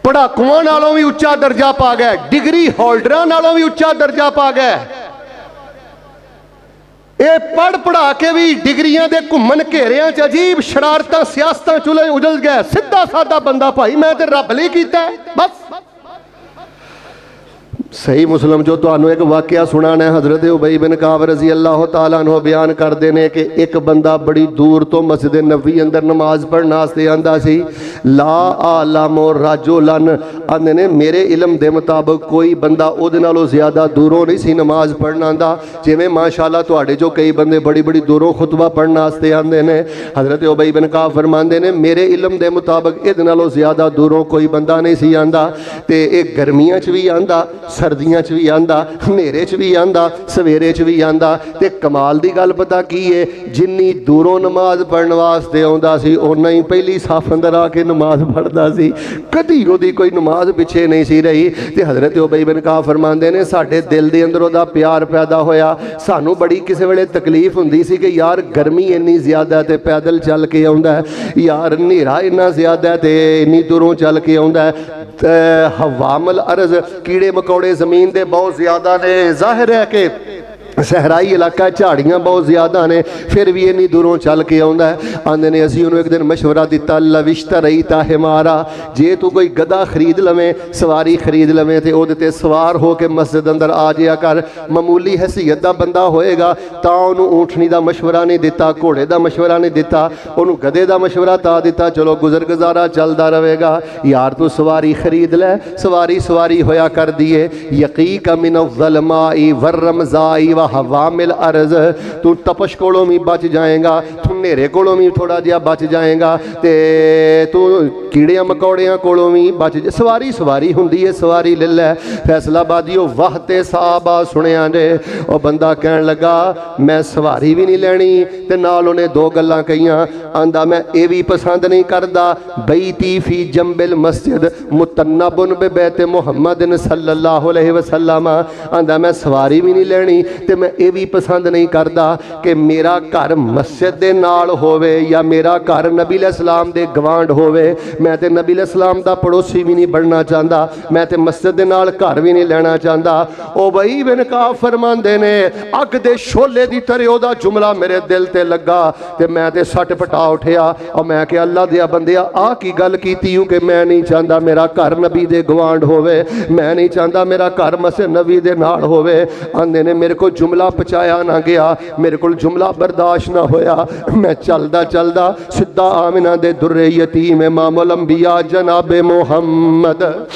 पढ़ाकुआं नालों भी उच्चा दर्जा पा गए, डिग्री होल्डरां नालों भी उच्चा दर्जा पा गए। ये पढ़ पढ़ा के भी डिग्रियां दे घुमन घेरियां च अजीब शरारतां सियासतां चुले उजल गए। सीधा सादा बंदा भाई मैं ते रब लई कीता बस। सही मुस्लिम जो तुहानू एक वाकया सुनाना है, हजरत उबई बिन काब रज़ी अल्लाह तआला अन्हु बयान करते हैं कि एक बंदा बड़ी दूर तो मस्जिद नबी अंदर नमाज पढ़ने वास्ते आंदा सी। ला आलमो राजुलन, आंदे ने मेरे इलम दे मुताबिक कोई बंदा उहदे नालों ज़्यादा दूरों नहीं सी नमाज पढ़ना आंदा, जिवें माशाअल्लाह तुहाडे जो कई बंदे बड़ी बड़ी दूरों खुतबा पढ़ने वास्ते आंदे ने। हजरत उबई बिन काब फरमांदे ने मेरे इलम दे मुताबिक इहदे नालों ज़्यादा दूरों कोई बंदा नहीं सी आंदा, ते इह गर्मियां च भी आंदा, सर्दियां च भी आंदा, हनेरे च भी आंदा, सवेरे च भी आंदा। ते कमाल दी गल पता की है, जिन्नी दूरों नमाज पढ़ने वास्ते आंदा सी उन्ना ही पहली सफ अंदर आके नमाज पढ़दा सी, कदी ओदी कोई नमाज पिछे नहीं सी रही। ते हजरत उबई बिन काब फरमांदे ने साडे दिल दे अंदर ओदा प्यार पैदा होया। सानू बड़ी किसी वेले तकलीफ हुंदी सी कि यार गर्मी इन्नी ज़्यादा ते पैदल चल के आउंदा है, यार हनेरा इन्ना ज़्यादा ते इन्नी दूरों चल के आउंदा है, हवामल अर्ज कीड़े मकौड़े जमीन दे बहुत ज़्यादा ने, जाहिर है कि सहराई इलाका झाड़ियाँ बहुत ज़्यादा ने, फिर भी इन्नी दूरों चल के आउंदा है। आंदे ने असीं उन्होंने एक दिन मशवरा दिता, लविश्ता रही ता हिमारा, जे तू कोई गधा खरीद लवें, सवारी खरीद लवें तो वो सवार हो के मस्जिद अंदर आ जाया कर। मामूली हैसीयत का बंदा होएगा तो उन्होंने ऊँटनी का मशवरा नहीं दिता, घोड़े का मशवरा नहीं दिता, उन्होंने गधे का मशवरा ता दिता, चलो गुजर गुजारा चलता रहेगा। यार तू सवारी खरीद लै, सवारी सवारी होया कर दिए। यकी का मिन ज़लमाई वर्रमज़ाई हवामिल अर्ज, तू तपश कोलों भी बच जाएगा, तू हनेरे कोलों भी थोड़ा जिहा बच जाएगा, तो तू कीड़ियां मकौड़ियां कोलों भी बच सवारी सवारी हुंदी है, सवारी ले लै। फैसलाबादियों वाह ते साहबा सुनिया जे। वह बंदा कहन लगा मैं सवारी भी नहीं लैनी, ते नाल उन्हें दो गल्लां कहियां। आंदा मैं ये भी पसंद नहीं करता, बैती फी जंबिल मस्जिद मुतन्नबुन बे बैत मुहम्मद सल्लल्लाहु अलैहि वसल्लम। आंदा मैं सवारी भी नहीं लैनी, ते मैं ये भी पसंद नहीं करता कि मेरा घर मस्जिद दे नाल होवे या मेरा घर नबी अलैहिस्सलाम दे गवांड होवे। मैं ते नबी अलैहिस्सलाम दा पड़ोसी भी नहीं बनना चाहता, मैं ते मस्जिद दे नाल घर भी नहीं लेना चाहता। ओ बई बिन काब फरमांदे ने अग दे शोले दी तरह ओदा जुमला मेरे दिल ते लगा, ते मैं ते सट पटा उठिया। और मैं कि अल्लाह दिया बंदिया आ की गल कीती हूँ कि मैं नहीं चाहता मेरा घर नबी दे गवांड होवे, मैं नहीं चाहता मेरा घर मस्जिद नबी दे नाल होवे। आंदे ने मेरे को जुमला पचाया ना गया, मेरे को जुमला बर्दाश्त ना होया। मैं चलदा चलदा सिद्धा आमिना दे दुर्रे यतीम इमामुल अंबिया जनाबे मुहम्मद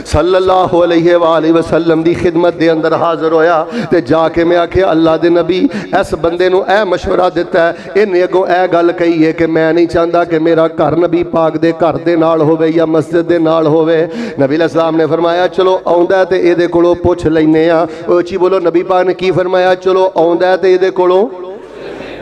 सल्लल्लाहु अलैहि वसल्लम दी खिदमत दे अंदर हाज़र होया। ते जाके मैं आख्या अल्लाह दे नबी इस बंदे नूं ए मशवरा दिता है, इन्हें अगों ए गल कही है कि मैं नहीं चाहता कि मेरा घर नबी पाक दे घर दे नाल होवे या मस्जिद दे नाल होवे। नबी अलैहिस्सलाम ने फरमाया चलो आउंदा ते इहदे कोलों पुछ लैने आ। उची बोलो नबी पाक ने की फरमाया? चलो आउंदा ते इहदे कोलों।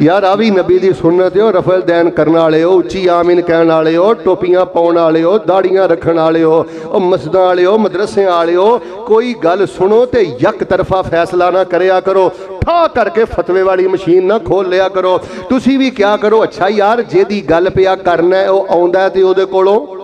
यार आ भी नबी दी सुन्नत हो, रफल दैन करने वाले हो, उच्ची आमीन कहने वाले हो, टोपियां पाने वाले हो, दाड़ियां रखने वाले हो, मस्जिद वाले हो, मदरसे वाले हो, कोई गल सुनो तो यक तरफा फैसला ना करया करो, ठा करके फतवे वाली मशीन ना खोल लिया करो। तुसी भी क्या करो, अच्छा यार जेदी गल पिया करना है वह आउंदा है ते ओदे कोलों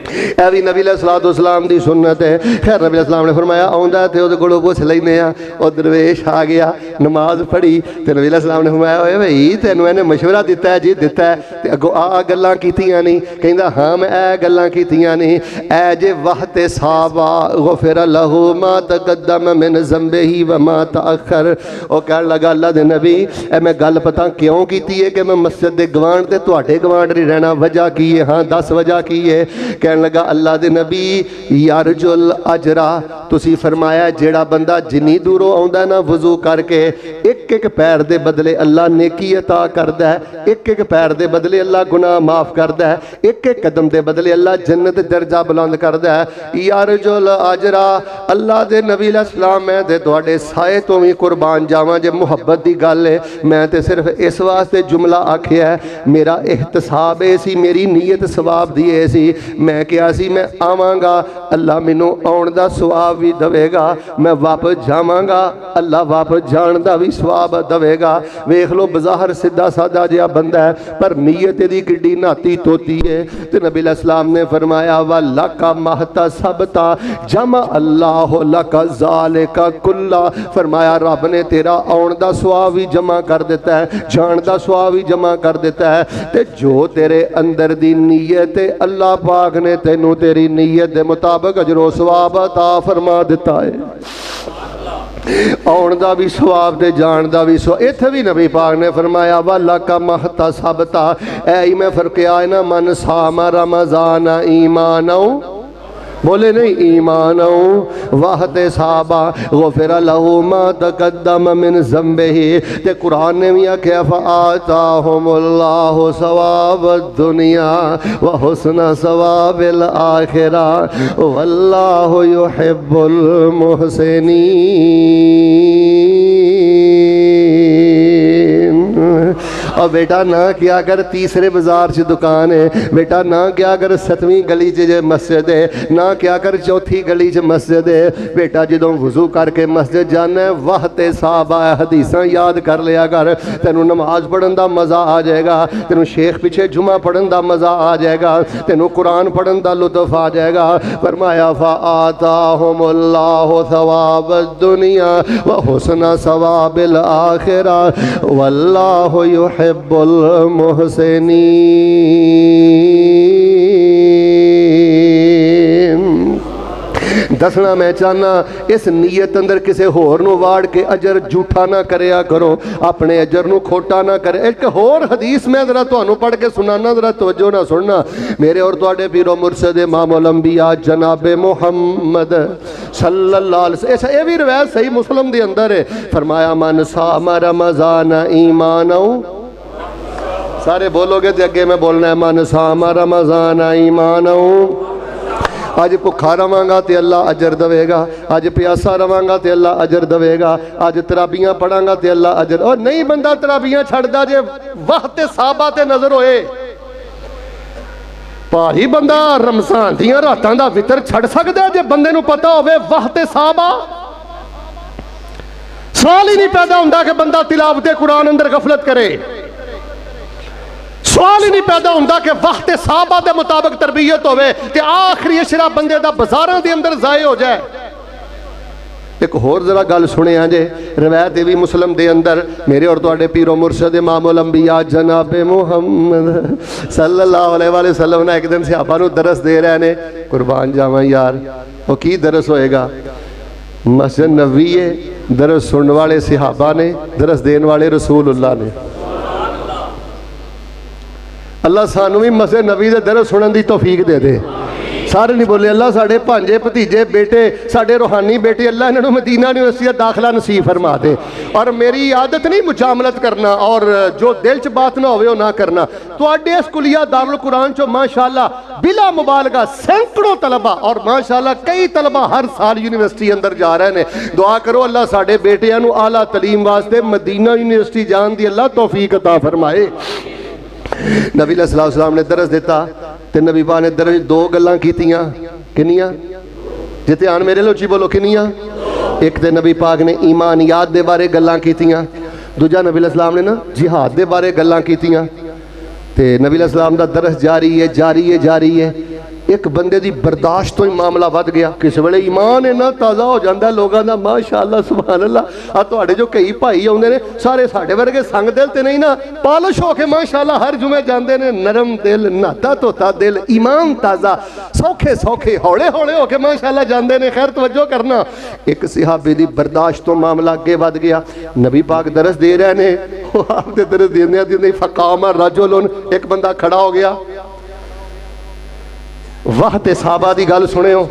यह भी नबी अलैहिस्सलाम दी सुन्नत है। खैर नबी अलैहिस्सलाम ने फरमाया आउंदा ते ओदे कोलों पुछ लैने आ। और दरवेश आ गया, नमाज पढ़ी ते नबी अलैहिस्सलाम ने फरमाया ओए भाई तैनूं इहने मशवरा दिता है जी, दिता है ते अगों आ गल्लां कीतियां नहीं? कहंदा हाँ मैं ए गल्लां कीतियां नहीं। ए जे वहते साहबा गुफिर लहू मा तकद्दम मिन ज़ंबिही व मा तअखर। ओ कहन लगा अल्लाह दे नबी ए मैं गल पता क्यों कीती है कि मैं मस्जिद दे गवांड ते तुहाडे गवांड नहीं रहना, वजह की है? हाँ दस वजह की है। कहन लगा अल्लाह दे नबी यारजुल अजरा, तुसी फरमाया जेड़ा बंदा जिन्नी दूरों आउंदा ना वजू करके एक एक पैर दे बदले अल्लाह नेकी अता करदा है, एक एक पैर दे बदले अल्लाह गुनाह माफ करदा है, एक एक कदम दे बदले अल्लाह जन्नत दर्जा बुलंद करदा है। यारजुल अजरा अल्लाह दे नबी अलैहिस्सलाम मैं ते तुहाडे साए तो भी कुर्बान जावां जे मुहब्बत दी गल है। मैं ते सिर्फ इस वास्ते जुमला आखिया है, मेरा एहतसाब ए सी, मेरी नीयत सवाब दी ए सी। मैं क्या सी मैं आवांगा अल्लाह मैनू आउण दा सवाब भी देवेगा, मैं वापस जावांगा अल्लाह वापस जाण दा भी सवाब देवेगा। वेख लो बज़ाहर सीधा सादा जिहा बंदा है पर नीयत दी किड्डी नाती तोती है। ते नबी अलैहिस्सलाम ने फरमाया वा लका महता सबता जमा अल्लाह लका ज़ालिका कुल्ला। फरमाया रब ने तेरा आउण दा सवाब भी जमा कर दिता है, जाण दा सवाब भी जमा कर दिता है। ते जो तेरे अंदर दी नीयत है अल्लाह पाक ने तेनू तेरी नीयत के मुताबिक अजरो सवाब अता फरमा दिता है। आउण दा भी सवाब ते जान दा भी सवाब। इत्थे भी नबी पाक ने फरमाया वाला का महता सबता ऐ मैं फरकिया है ना मन सामा रमजान ईमानो, बोले नहीं ईमानो वाहते साहबा गुफिर लहू मा तकद्दम मिन ज़ंबिही। ते कुरान ने भी आख्या फ़आताहुमुल्लाहु सवाब दुनिया व हुस्न सवाबिल आखिरा वल्लाहु युहिब्बुल मुहसिनीन। और बेटा ना क्या कर तीसरे बाजार च दुकान है, बेटा ना क्या कर सतवीं गली च मस्जिद है, ना क्या कर चौथी गली च मस्जिद है। बेटा जो वजू करके मस्जिद जाना है वाह ते साहबा हदीसां याद कर लिया कर, तेनों नमाज पढ़न का मज़ा आ जाएगा, तेनों शेख पीछे जुमा पढ़न का मज़ा आ जाएगा, तेनों कुरान पढ़न का लुत्फ आ जाएगा। फरमाया फ़आताहुमुल्लाहु सवाबद दुनिया व हुस्न सवाबिल आखिरा वल्लाहु युहिब्बुल मुहसिनीन। दसना मैं चाहना इस नीयत अंदर किसी होर नूं वाड़ के अजर झूठा ना करया करो, अपने अजर नूं खोटा ना करे। एक होर हदीस मैं जरा तुहानूं पढ़ के सुनाना, जरा तवज्जो ना सुनना। मेरे और तुहाडे पीरो मुर्शद इमामुल अंबिया जनाबे मुहम्मद सल्लल्लाहु अलैहि वसल्लम, ऐसा ये भी रिवायत सही मुस्लिम दे अंदर है। फरमाया मन साम रमज़ान ईमानो सारे बोलोगे तो अगे मैं बोलना है, मन सामा रमज़ान ईमान अज भुखा रवांगा तो अल्लाह अजर देगा, अज प्यासा रवांगा तो अल्लाह अजर देगा, अज तराबियां पढ़ांगा तो अल्लाह अजर। और नहीं बंदा तराबियां छड़दा जे वक्त साहबा ते नजर होए। भारी बंदा रमजान दियां रातां दा वितर छड़ सकदा जे बंदे नूं पता होवे वक्त साहबा। सवाल ही नहीं पैदा होंदा कि बंदा तिलावत कुरान अंदर गफलत करे। सवाल ही नहीं पैदा होंदा कि वक्त साहबा के मुताबिक तरबियत होवे ते आखिरी अशरा बंदे दा बाजारां दे अंदर जाए हो जाए। एक होर जरा गल सुने जे, रवायत भी मुस्लिम दे अंदर, मेरे और तुहाडे पीरो मुर्शद इमामुल अंबिया जनाब मुहम्मद सल्लल्लाहु अलैहि वसल्लम ने एक दिन सहाबा नूं दरस दे रहे ने। कुर्बान जावां यार, वो की दरस होएगा? मस्जिद नबवी है, दरस सुनने वाले सहाबा ने, दरस देने वाले रसूलुल्लाह ने। अल्लाह सानू भी मस्जिद नबी दे दरस सुनने की तौफीक दे दे। सारे नहीं बोले अल्लाह साढ़े भांजे भतीजे बेटे साढ़े रूहानी बेटे अल्लाह इन्होंने मदीना यूनिवर्सिटी का दाखला नसीब फरमा दे। और मेरी आदत नहीं मुजामलत करना और जो दिल च बात ना हो ना करना। तुहाडे इस कुलिया दारुल कुरान चो माशाअल्लाह बिला मुबालगा सैकड़ों तलबा और माशाअल्लाह कई तलबा हर साल यूनिवर्सिटी अंदर जा रहे हैं। दुआ करो अल्लाह साढ़े बेटियां नूं आला तलीम वास्ते मदीना यूनिवर्सिटी जान दी अल्लाह तौफीक अता फरमाए। नबी सल्लल्लाहु अलैहि वसल्लम ने दरस दिता ते नबी पाक ने दरस दो गल्लां कीतियां। किनियां? जे ध्यान मेरे लो ची बोलो किनियां? एक ते नबी पाक ने ईमानियात दे बारे गल्लां कीतियां, दूजा नबी सल्लल्लाहु अलैहि वसल्लम ने ना जिहाद दे बारे गल्लां कीतियां। ते नबी सल्लल्लाहु अलैहि वसल्लम दा दरस जारी है जारी है जारी है। एक बंदे दी बर्दाश्त तो ही मामला वध गया। किस वेले ईमान इन्ना ताज़ा हो जाता है लोगों का, माशाअल्लाह सुभान अल्लाह। आ तुहाडे जो कई भाई आउंदे ने सारे साडे वर्गे संग दिल ते नहीं ना, पालिश हो के माशाअल्लाह हर जुमे जाते ने, नरम दिल नहाता धोता दिल, ईमान ताज़ा, सौखे सौखे हौले हौले होके माशाअल्लाह जाते ने। खैर तवज्जो करना, एक सहाबे दी बर्दाश्त तो मामला अगे वध गया। नबी पाक दरस दे रहे ने, आप दे दरस देंदे फकामा रजुलन, एक बंदा खड़ा हो गया। वाह ते साहबा दी गल सुनियो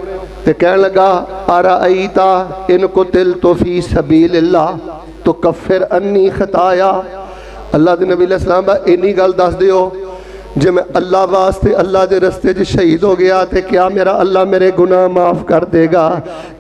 ते कहन लगा अराईता इन कुतिल तो फी सबीलिल्लाह तो कफिर अन्नी खताया। अल्लाह दे नबी सलाम इन्नी गल दस दियो, जे मैं अल्लाह वास्ते अल्लाह के रस्ते च शहीद हो गया तो क्या मेरा अल्लाह मेरे गुनाह माफ़ कर देगा?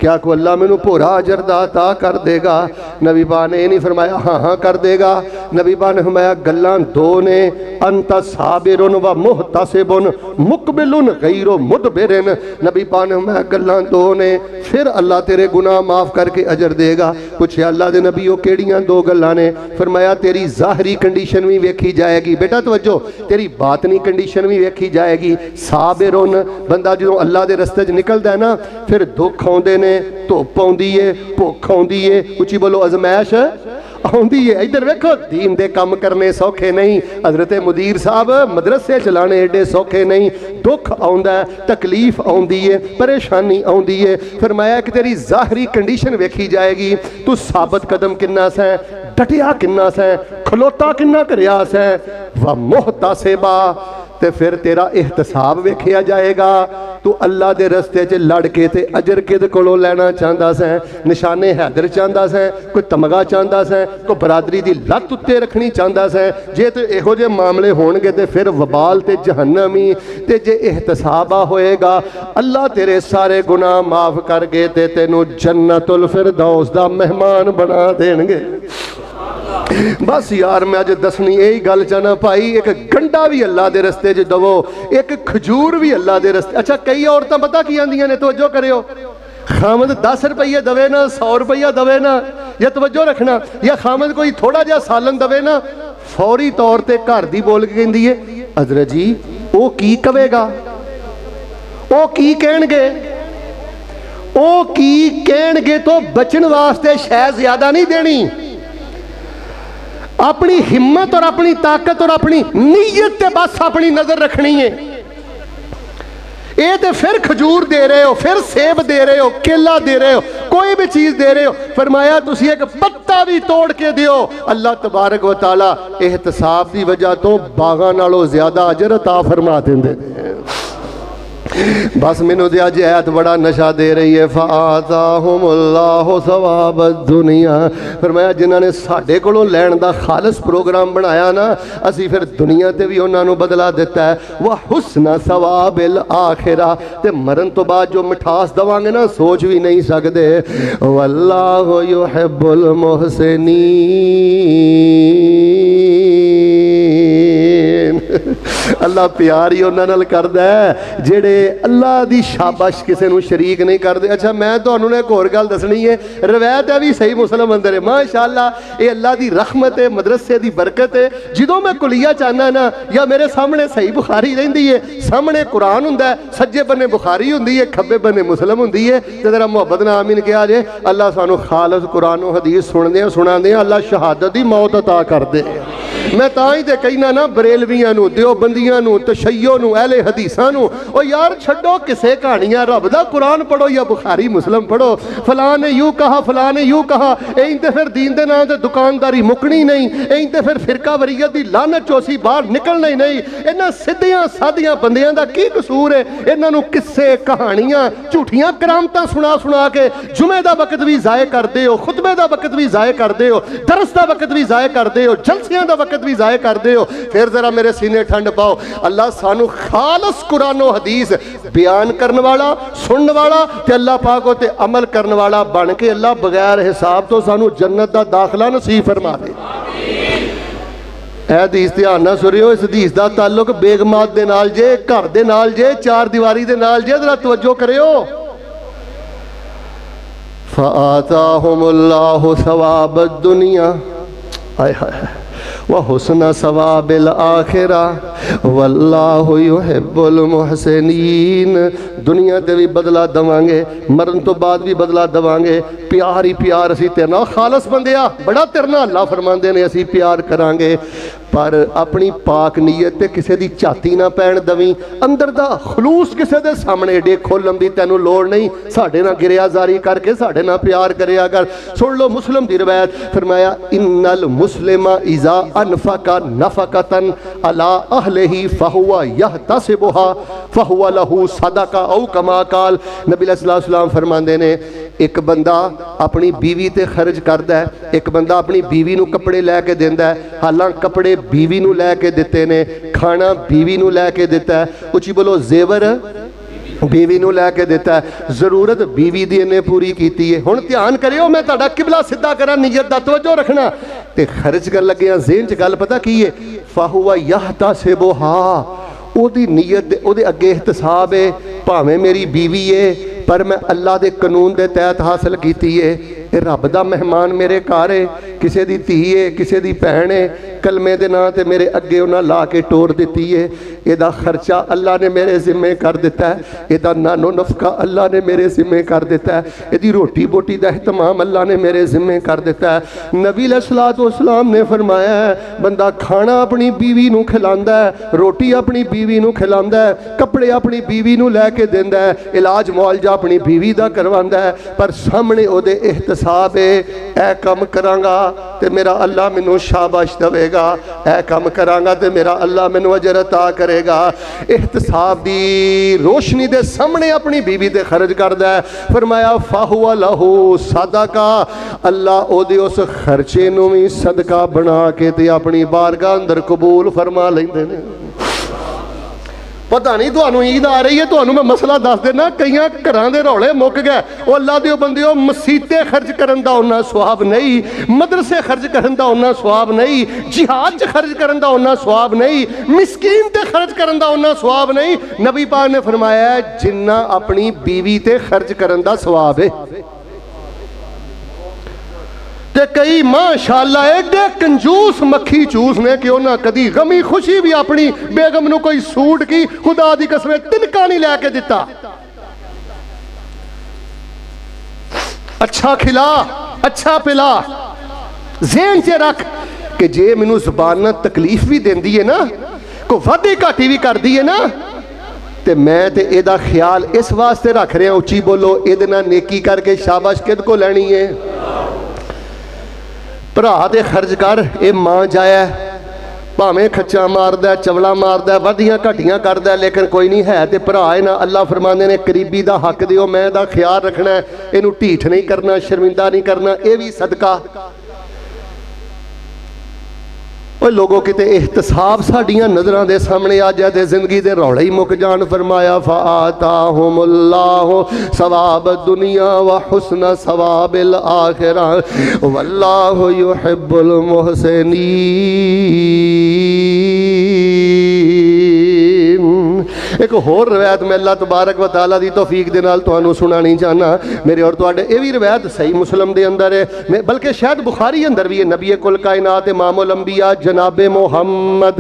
क्या को अल्लाह मैनू भोरा अजर अता कर देगा? नबी पा ने यह नहीं फरमाया हाँ हाँ कर देगा। नबी पा ने फरमाया गल्लां दो ने, अंत साबिरुन व मुहतसिबुन मुकबिलुन गैरो मुदबिरिन। नबी पा ने फरमाया गल्लां दो ने, फिर अल्लाह तेरे गुनाह माफ़ करके अजर देगा। पूछे अल्लाह के नबी वो केड़ियां दो गल्लां ने? फरमाया तेरी ज़ाहरी कंडीशन भी वेखी जाएगी। बेटा तवज्जो, तेरी बात कंडीशन भी वेखी जाएगी। साबिरुन बंदा जो अल्लाह के रस्ते च निकलता है ना, फिर दुख आउंदे ने, धुप आउंदी है, भुख आउंदी है, उची बोलो अजमैश आउंदी है। इधर वेखो दीन दे काम करने सौखे नहीं। हजरत मुदीर साहब मदरसे चलाने एडे सौखे नहीं। दुख आउंदा है, तकलीफ आउंदी है, परेशानी आउंदी है। फरमाया कि तेरी ज़ाहरी कंडीशन वेखी जाएगी, तू साबित कदम किन्ना सै, डटिया किन्ना सै, खलोता किन्ना करिया सै, व मुहतसिबा ते फिर तेरा एहतसाब वेखिया जाएगा। तू अल्लाह के रस्ते च लड़ के ते अजर किद कोलों लेना चाहता सै, निशाने हैदर चाहता सै, कोई तमगा चाहता सै, कोई बरादरी की लत्त उत्ते रखनी चाहता सै। जे तो इहो जे मामले होणगे ते फिर वबाल ते जहन्नमी, ते जे एहतसाबा होएगा अल्लाह तेरे सारे गुनाह माफ करके ते तेनू जन्नतुल फिरदौस दा मेहमान बना देणगे। बस यार मैं अज दसनी यही गल चाहना भाई, एक गंडा भी अल्लाह के रस्ते च दवो, एक खजूर भी अल्लाह के रस्ते। अच्छा कई औरतां पता की आंदियां ने, तवज्जो करियो, खामद 10 रुपये दवे ना, 100 रुपया दवे ना, या तवज्जो रखना, या खामद कोई थोड़ा जहा सालन दवे ना, फौरी तौर पर घर दी बोल के कहती है हजरत जी वो की कवेगा, वो की कहणगे, वो की कहणगे, तो बचन वास्ते शायद ज्यादा नहीं देनी। अपनी हिम्मत और अपनी ताकत और अपनी नीयत ते बस अपनी नजर रखनी है। ये तो फिर खजूर दे रहे हो, फिर सेब दे रहे हो, केला दे रहे हो, कोई भी चीज दे रहे हो। फरमाया तुसी एक पत्ता भी तोड़ के दियो, अल्लाह तबारक व तआला एहतसाब की वजह तो बागां नालों ज्यादा अजर अता फरमा देंदे। बस मैनू तो अज ऐत बड़ा नशा दे रही है। फ़ाताहुमुल्लाहु सवाब दुनिया, फरमाया जिन्होंने साढ़े कोलों लैण दा खालस प्रोग्राम बनाया ना, असी फिर दुनिया ते भी उन्होंने बदला दिता है। वह हुस्न सवाबिल आखिरा, ते मरन तो बाद जो मिठास दवांगे ना सोच भी नहीं सकते। वल्लाहु युहिब्बुल मुहसिनीन, अल्लाह प्यार ही उन्हां नाल करदा है जेड़े अल्लाह दी शाबाश किसी नूं शरीक नहीं करते। अच्छा मैं तुहानूं एक होर गल दसनी है, रवायत है भी सही मुस्लिम अंदर है माशाअल्लाह, ये अल्लाह दी रहमत है, मदरसे दी बरकत है। जदों मैं कुलिया चाहना ना, या मेरे सामने सही बुखारी रहिंदी है, सामने कुरान हुंदा है, सज्जे बन्ने बुखारी हुंदी है, खब्बे बन्ने मुस्लिम हुंदी है, ते जरा मुहब्बत नाल आमीन कहा जे। अल्लाह सानूं खालस कुरान और हदीस सुनदे सुनांदे अल्लाह शहादत दी मौत अता कर दे। मैं तां ही ते कहना ना बरेलवियां नूं, देवबंदियां नूं, तशय्यो नूं, अहले हदीसां नूं, ओ यार छड्डो किसे कहानियां, रब दा कुरान पढ़ो या बुखारी मुस्लिम पढ़ो। फलां ने यूं कहा, फलां ने यूं कहा, इंज ते फिर दीन दे नाम ते दुकानदारी मुकनी नहीं, इंज ते फिर फिरका वरीयत दी लानत चों असीं बाहर निकलना ही नहीं। इन्हां सिद्धियां सादियां बंदियां दा की कसूर है? इन्हां नूं किस्से कहानियां झूठियां करामतां सुना सुना के जुमे दा वक्त भी ज़ाय करदे हो, खुतबे दा वक्त भी ज़ाय करदे हो, दरस दा वक्त भी ज़ाय करदे हो, जलसियां दा वक्त भी ज़ाय करदे हो। फिर जरा मेरे सीने ठंड पाओ, अल्लाह सानू खालस कुरान और हदीस बयान करने वाला, सुनने वाला ते अल्लाह पाक ते अमल करने वाला बन के अल्लाह बगैर हिसाब तो सानू जन्नत दा दाखला नसीब फरमा दे। हदीस ध्यान ना सुनियो, इस हदीस दा ताल्लुक बेगमात दे नाल जे, घर दे नाल जे, चार दीवारी दे नाल जे, जरा तवज्जो करियो। फ़आताहुमुल्लाहु सवाब दुनिया, आय हाय, व हुस्न सवाबिल आखिरा, वल्लाहु युहिब्बुल मुहसिनीन। दुनिया ते भी बदला देवांगे, मरन तो बाद भी बदला देवांगे। प्यार ही प्यार असी तेरे नाल खालस बंदिया बड़ा तेरे नाल अल्लाह फरमांदे ने असी प्यार करांगे, पर अपनी पाक नीयत ते किसी दी झाती ना पैण दवी। अंदर दा खलूस किसी दे सामने एडे खोलन दी तैनू लोड़ नहीं, साडे नाल गिरिया जारी करके साडे नाल प्यार करिया कर। सुन लो मुस्लिम दी रवायत, फरमाया इन्नल मुस्लिमा इज़ा अनफका नफकतन अला अहलिही फहुवा यहतसिबुहा फहुवा लहू सदका औ कमा काल। नबी सल्लल्लाहु अलैहि वसल्लम फरमांदे ने, एक बंदा अपनी बीवी ते खर्च करदा है, एक बंदा अपनी बीवी नू कपड़े लैके देंदा है। हालांकि कपड़े बीवी नू लैके दिते ने, खाना बीवी नू लैके दिता है, उची बोलो जेवर बीवी नू लैके दिता है, जरूरत बीवी दी इन्हें पूरी कीती है। हुण ध्यान करियो, मैं तुहाडा किबला सीधा करा, नीयत दा तवज्जो रखना। ते खर्च कर लगे ज़हन च गल पता की है, फाहुवा यहतसिबुहा, ओदी नीयत ओदे अगे एहतसाब है, भावें मेरी बीवी है पर मैं अल्लाह दे कानून दे तहत हासिल कीती है। ये रब दा मेहमान मेरे घर है, किसी दी धी है, किसी दी भैन है, कलमे दे नां ते मेरे अगे उन्हें ला के टोर दी है। ਇਹਦਾ खर्चा अल्लाह ने मेरे जिम्मे कर दिता है, ਇਹਦਾ नानो नफका अल्लाह ने मेरे जिम्मे कर दिता है, ਇਹਦੀ रोटी बोटी का एहतमाम अल्लाह ने मेरे जिम्मे कर दिता है। नबी अलैहिस्सलाम ने फरमाया है, बंदा खाना अपनी बीवी नू खिलांदा है, रोटी अपनी बीवी नू खिलांदा है, कपड़े अपनी बीवी नू लैके देंदा है, इलाज मुआलजा अपनी बीवी का करवांदा है, पर सामने ਉਹਦੇ एहतसाब है, ऐ काम करांगा ते मेरा अल्लाह मैनू शाबाश देवेगा, ऐ काम करांगा ते मेरा अल्लाह मैनू अजर अता करे। एहतसाब दी रोशनी दे सामने अपनी बीवी ते खर्च करदा है। फरमाया फाहुवा लहू सदका, अल्लाह ओदे उस खर्चे नू भी सदका बना के ते अपनी बारगाह अंदर कबूल फरमा लेंदे ने। पता नहीं तुहानू ईद आ रही है, तुहानू मैं मसला दस देना, कई घरां दे रौले मुक गए। वो अल्लाह दे बंदिओ, मसीते खर्च करन दा उन्ना सवाब नहीं, मदरसे खर्च करन दा उन्ना सवाब नहीं, जिहाद च खर्च करन दा उन्ना सवाब नहीं, मिसकीन ते खर्च करन दा उन्ना सवाब नहीं। नबी पाक ने फरमाया जिन्ना अपनी बीवी ते खर्च करन दा सवाब है। ते कई माशाअल्लाह एडे कंजूस मक्खी चूस ने कि उन्हें कदी गमी खुशी भी अपनी बेगम नू कोई सूट की खुदा दी कसम तिनका नहीं लैके दिता। अच्छा खिला, अच्छा पिला, ज़हन च रख कि जे मैनू ज़बान तकलीफ भी देंदी है ना, कोई वाधी घाटी भी करदी है ना, ते मैं ते एदा ख्याल इस वास्ते रख रहा, उच्ची बोलो, एदे नाल नेकी करके शाबाश किद को लैनी है। भरा ते खर्च कर, ये मां जाया भावें खच्चा मारदा चवला मारदा वधियां घटियां करदा लेकिन कोई नहीं है तो भरा है ना। अल्लाह फरमांदे ने करीबी दा हक दिओ, मैं दा ख्याल रखना, इनू ढीठ नहीं करना, शर्मिंदा नहीं करना, ये भी सदका। लोगों किते एहतसाब साडियां नज़रां दे सामने आ जाए ते जिंदगी दे रौले ही मुक जान। फरमाया फ़आताहुमुल्लाहु सवाब दुनिया व हुस्न सवाबिल आखिरा वल्लाहु युहिब्बुल मुहसिनीन। एक होर रवायत मैं अल्लाह तबारक व तआला दी तौफीक दे नाल तुहानू सुनानी चाहना। मेरे और तुहाडे ये भी रवायत सही मुस्लिम दे अंदर है, बल्कि शायद बुखारी अंदर भी है। नबी कुल कायनात इमामुल अंबिया जनाबे मोहम्मद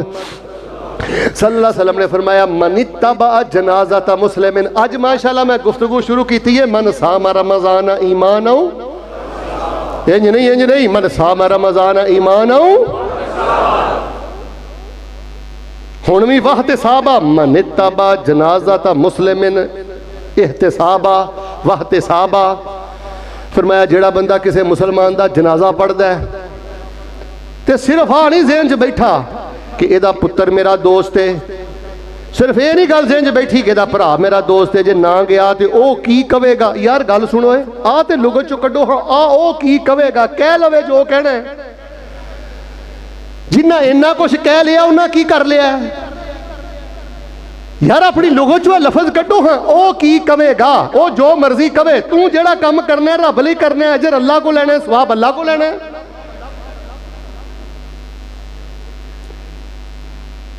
सल्लल्लाहु अलैहि वसल्लम ने फरमाया मनित्तबा जनाज़त मुस्लिमिन। आज माशाअल्लाह मैं गुफ्तगू शुरू की थी है मन सामा रमज़ान ईमानौ, इंज नहीं मन सामा रमज़ान ईमानौ। हुण भी वहतिसाबा मनित्तबा जनाज़त मुस्लिमिन एहतिसाबा वहतिसाबा। फरमाया जेड़ा बंदा किसी मुसलमान का जनाजा पढ़दा है तो सिर्फ आ नहीं ज़हन च बैठा कि एदा पुत्र मेरा दोस्त है, सिर्फ ये नहीं गल ज़हन च बैठी कि एदा भरा मेरा दोस्त है, जे ना गया तो वह की कवेगा। यार गल सुनो है आ तो लुगत चो कड्डो, हाँ आ ओ की कवेगा, कह लवे जो कहना है। जिन्ना इन्ना कुछ कह लिया उन्हें की कर लिया यार, अपनी लुगत चो लफज कड्डो, हाँ ओ की कवेगा, ओ जो मर्जी कवे, तू जेड़ा काम करना है रब लई करना है, अजर अल्लाह को लेना है, सवाब अल्लाह को लेना है।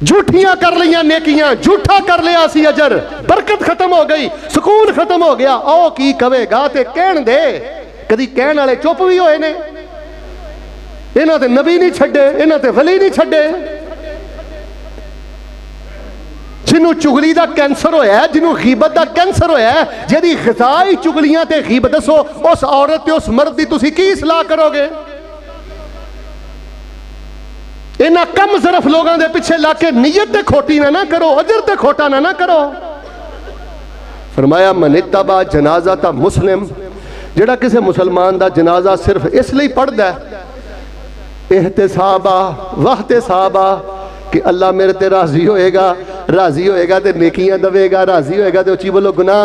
झूठियां कर लिया नेकियां, झूठा कर लिया सी अजर, बरकत खत्म हो गई, सुकून खत्म हो गया। ओ की कवेगा ते कहन दे, कदी कहन वाले चुप भी होए ने। इन्हां ते नबी नहीं छड्डे, इन्हां ते वली नहीं छड्डे। जिन्हों चुगली का कैंसर होया है, जिन्हों गीबत का कैंसर होया है, जिहदी ग़िज़ाई चुगलियां ते गीबत, दसो उस औरत ते उस मर्द की तुसीं की सलाह करोगे? इन्हां कम ज़रफ़ लोगों के पिछे ला के नीयत ते खोटी ना करो, अजर ते खोटा ना करो। फरमाया मनित्तबा जनाज़त मुस्लिम, जिहड़ा किसी मुसलमान का जनाजा सिर्फ इसलिए पढ़दा है एहतिसाबा वहतिसाबा कि अल्लाह मेरे ते राजी होएगा तो नेकियां दवेगा, राजी होएगा तो उची बोलो गुनाह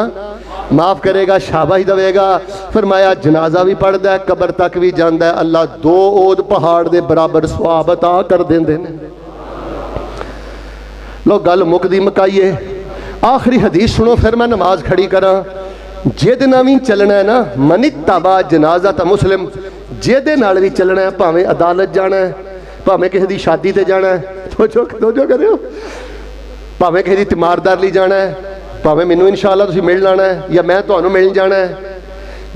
माफ़ करेगा, शाबाश दवेगा। फरमाया जनाजा भी पढ़दा है, कबर तक भी जाता है, अल्लाह 2 ओद पहाड़ के बराबर सवाब अता कर देंदे ने। लो गल मुकदी मकाइए, आखिरी हदीस सुनो फिर मैं नमाज खड़ी करा। जिद नाल भी चलना है ना, मनित्तबा जनाज़त मुस्लिम, जिद नाल भी चलना है, भावें अदालत जाना है, भावें किसी की शादी ते जाना है, तोजो करियो, भावें किसी की तीमारदारी जाना है, भावें मैनू इंशाअल्लाह तुसीं मिल लाना है या मैं तुहानू मिल जाना है।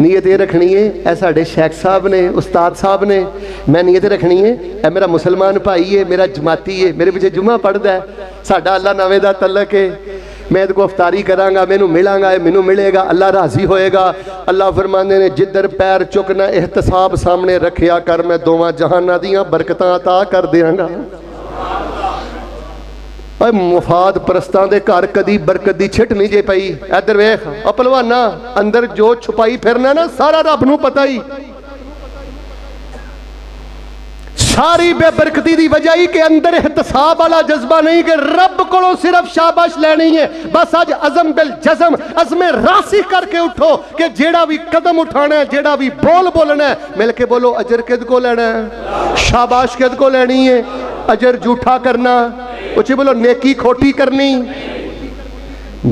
नीयत ये रखनी है, ए साडे शेख साहब ने, उस्ताद साहब ने, मैं नीयत रखनी है ए मेरा मुसलमान भाई है, मेरा जमाती है, मेरे पिछे जुम्मा पढ़दा है, साडा अल्लाह नावे दा तलक है, मैं इहदे को अफ्तारी करांगा, मैनू मिलांगा, मैनू मिलेगा, अल्लाह राजी होएगा। अल्लाह फरमांदे ने जिधर पैर चुकना एहतसाब सामने रखिया कर, मैं दोवां जहानां दियां बरकतां अता कर देंगा। मुफाद परस्तां दे घर कदी बरकत दी छिट नहीं जे पई। इधर वेख पहलवाना, अंदर जो छुपाई फिरना ना सारा रब नूं पता ही। सारी बेबरकती की वजह ही कि अंदर एहतसाब वाला जज्बा नहीं कि रब को सिर्फ शाबाश लेनी है। बस अज अज़म बिल जज़म, अज़मे रासिख करके उठो कि जेड़ा भी कदम उठाना है, जेड़ा भी बोल बोलना है, मिल के बोलो अजर किद को लेना है, शाबाश किद को लेनी है, अजर झूठा करना, उची बोलो नेकी खोटी करनी,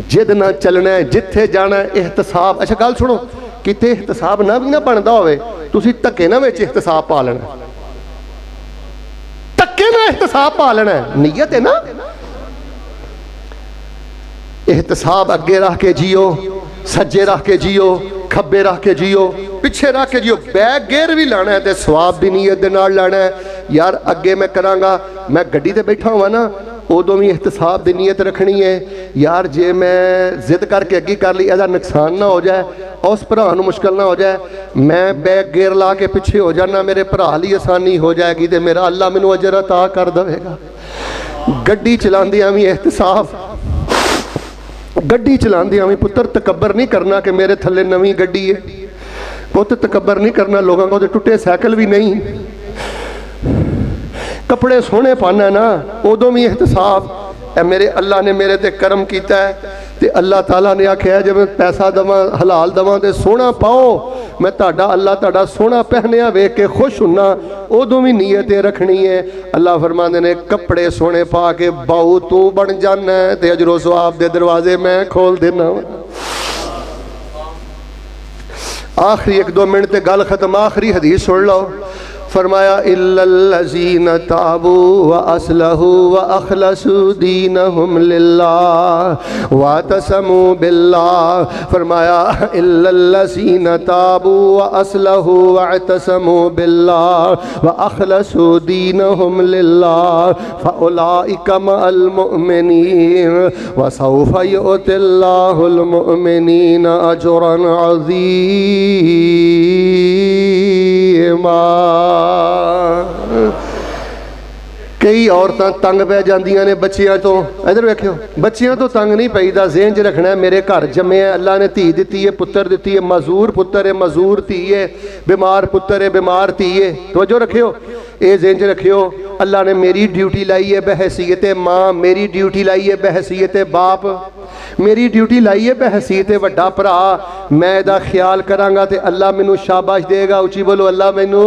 जिद ना चलना है, जिथे जाना है एहतसाब। अच्छा गल सुनो, किते एहतसाब ना भी ना बनता होवे, तुसीं धक्के ना विच एहतसाब पा लेना, धक्के ना एहतसाब पा लेना, नीयत है ना। एहतसाब अगे रख के जियो, सज्जे रख के जियो, खब्बे रख के जियो, पिछे रख के जियो, बैग गेयर भी लाना है तो सवाब भी नीयत दे नाल लाना है। यार अगे मैं करांगा, मैं गड्डी ते बैठा हुआ ना, उदों भी एहतसाब की नीयत रखनी है। यार जे मैं जिद करके अगे कर ली, यदा नुकसान ना हो जाए, उस भरा नूं मुश्किल ना हो जाए, मैं बैग गेयर ला के पिछे हो जाना, मेरे भरा लई आसानी हो जाएगी तो मेरा अल्लाह मैनूं अजर अता कर देगा। गड्डी चलांदियां भी एहतसाब, गड्डी चलांदियां भी पुत्र तकबर नहीं करना कि मेरे थल्ले नवीं गड्डी है, पुत तकबर नहीं करना लोगों को टुटे साइकिल भी नहीं, कपड़े सोहने पाना ना उदों भी एहतसाब है मेरे अल्लाह ने मेरे ते करम किया है ते अल्लाह ताला ने आख्या जब मैं पैसा दवां हलाल दवां ते सोहना पाओ मैं तुहाडा अल्लाह तुहाडा सोहना पहनिया वेख के खुश हुन्ना उदों भी नीयत रखनी है। अल्लाह फरमांदे ने कपड़े सोहने पा के बाऊ तू बन जाना ते अजरो सवाब दे दरवाजे मैं खोल देना। आखिरी 1-2 मिनट ते गल खत्म। आखिरी हदीस सुन लो। फरमाया इल्लल्लज़ीना ताबू व असलहू व अखलसू दीनहुम लिल्लाह व तसमू बिल्लाह। फरमाया इल्लल्लज़ीना ताबू व असलहू व तसमू बिल्लाह व अखलसू दीनहुम लिल्लाह फउलाइका मअल मुमिनीन व सौफा युतिल्लाहुल मुमिनीना अजरन अज़ीमा। कई औरतां तंग पै जांदियां ने बच्चियां तो। इधर वेखियो बच्चियां तो तंग नहीं पईदा। ज़हन च रखना है मेरे घर जमे है अल्लाह ने धी दी है पुत्र दी है मजूर पुत्र है मजूर धी है बीमार पुत्र है बीमार धी है। तवज्जो रखियो ये ज़हन च रखियो अल्लाह ने मेरी ड्यूटी लाई है बहसीयत माँ मेरी ड्यूटी लाई है बहसीयत बाप मेरी ड्यूटी लाई है बहसीयत वड्डा भरा। मैं इहदा ख्याल करांगा ते अल्लाह मैनू शाबाश देगा। उची बोलो अल्लाह मैनू।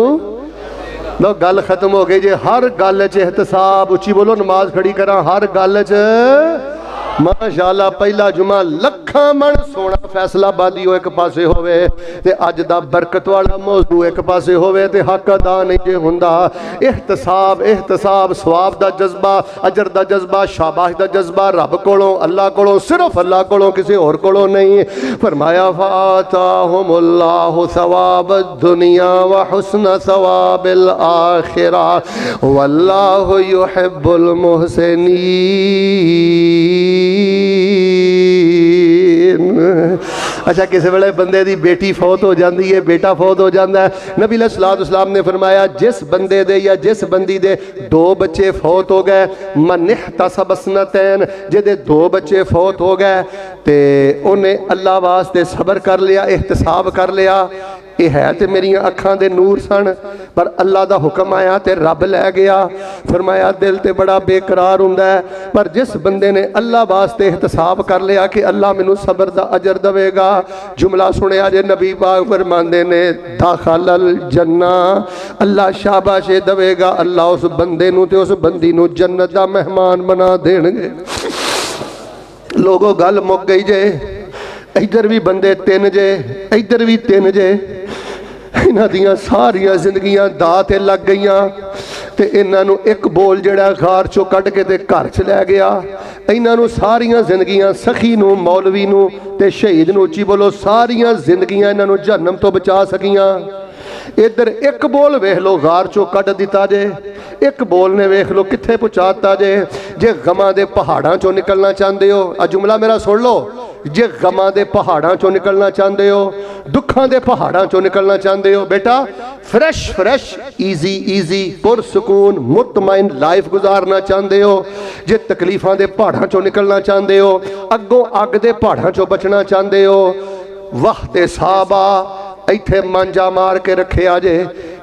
लो गल खत्म हो गई जे। हर गल च एहतसाब। उची बोलो नमाज खड़ी करा हर गल च माशाअल्लाह। पहला जुमा लखां मन सोना फैसलाबादी एक पासे होवे ते अज दा बरकत वाला मौजू एक पासे होवे ते हक अदा नहीं जे हुंदा। एहतसाब एहतसाब सवाब दा जज्बा अजर दा जज्बा शाबाश दा जज्बा रब कोलों अल्लाह कोलों सिर्फ अल्लाह कोलों किसी होर कोलों नहीं। फरमाया फाताहुमुल्लाहु सवाब दुनिया व हुस्न सवाबिल आखिरा वल्लाहु युहिब्बुल मुहसिनीन। अच्छा किसी वेले बंदे दी बेटी फौत हो जाती है बेटा फौत हो जाता है। नबी अलैहिस्सलाम ने फरमाया जिस बंदे दे या जिस बंदी दे 2 बच्चे फौत हो गए मनिहतसब सनतैन जिहदे 2 बच्चे फौत हो गए ते उन्हें अल्लाह वास्ते सबर कर लिया एहतसाब कर लिया। ये है तो मेरिया अखां दे नूर सन पर अल्लाह दा हुक्म आया तो रब लै गया। फरमाया दिल तो बड़ा बेकरार हुंदा है पर जिस बंदे ने अल्लाह वास्ते एहतसाब कर लिया कि अल्लाह मैनू सबर दा अजर देवेगा। जुमला सुनिया जे नबी पाक फरमांदे ने दाखलल जन्ना अल्लाह शाबाशे देवेगा। अल्लाह उस बंदे नू ते उस बंदी नू जन्नत दा मेहमान बना देणगे। लोगों गल मुक गई जे। इधर भी बंदे 3 जे इधर भी 3 जे। इन्हां दियां सारियां जिंदगियां दाऽ ते लग गईयां ते इन्हां नू एक बोल जिहड़ा गार चों कढ के ते घर च लै गया। इन्हां नू सारियां जिंदगियां सखी नू मौलवी नू ते शहीद नू उची बोलो सारियां जिंदगियां इन्हां नू जहन्नम तो बचा सकियां। इधर एक बोल वेख लो गार चो कढ़ दिता जे एक बोल ने वेख लो कित्थे पहुँचाता जे। जे गमां दे पहाड़ां चो निकलना चाहते हो आ जुमला मेरा सुन लो। जे गमां दे पहाड़ां चो निकलना चाहते हो दुखां दे पहाड़ां चो निकलना चाहते हो बेटा फ्रैश फ्रैश ईजी ईजी पुरसकून मुतमईन लाइफ गुजारना चाहते हो। जे तकलीफां दे पहाड़ां चो निकलना चाहते हो अगों अग दे पहाड़ां चो बचना चाहते हो वहते साहबा इत्थे मांजा मार के रखे जे।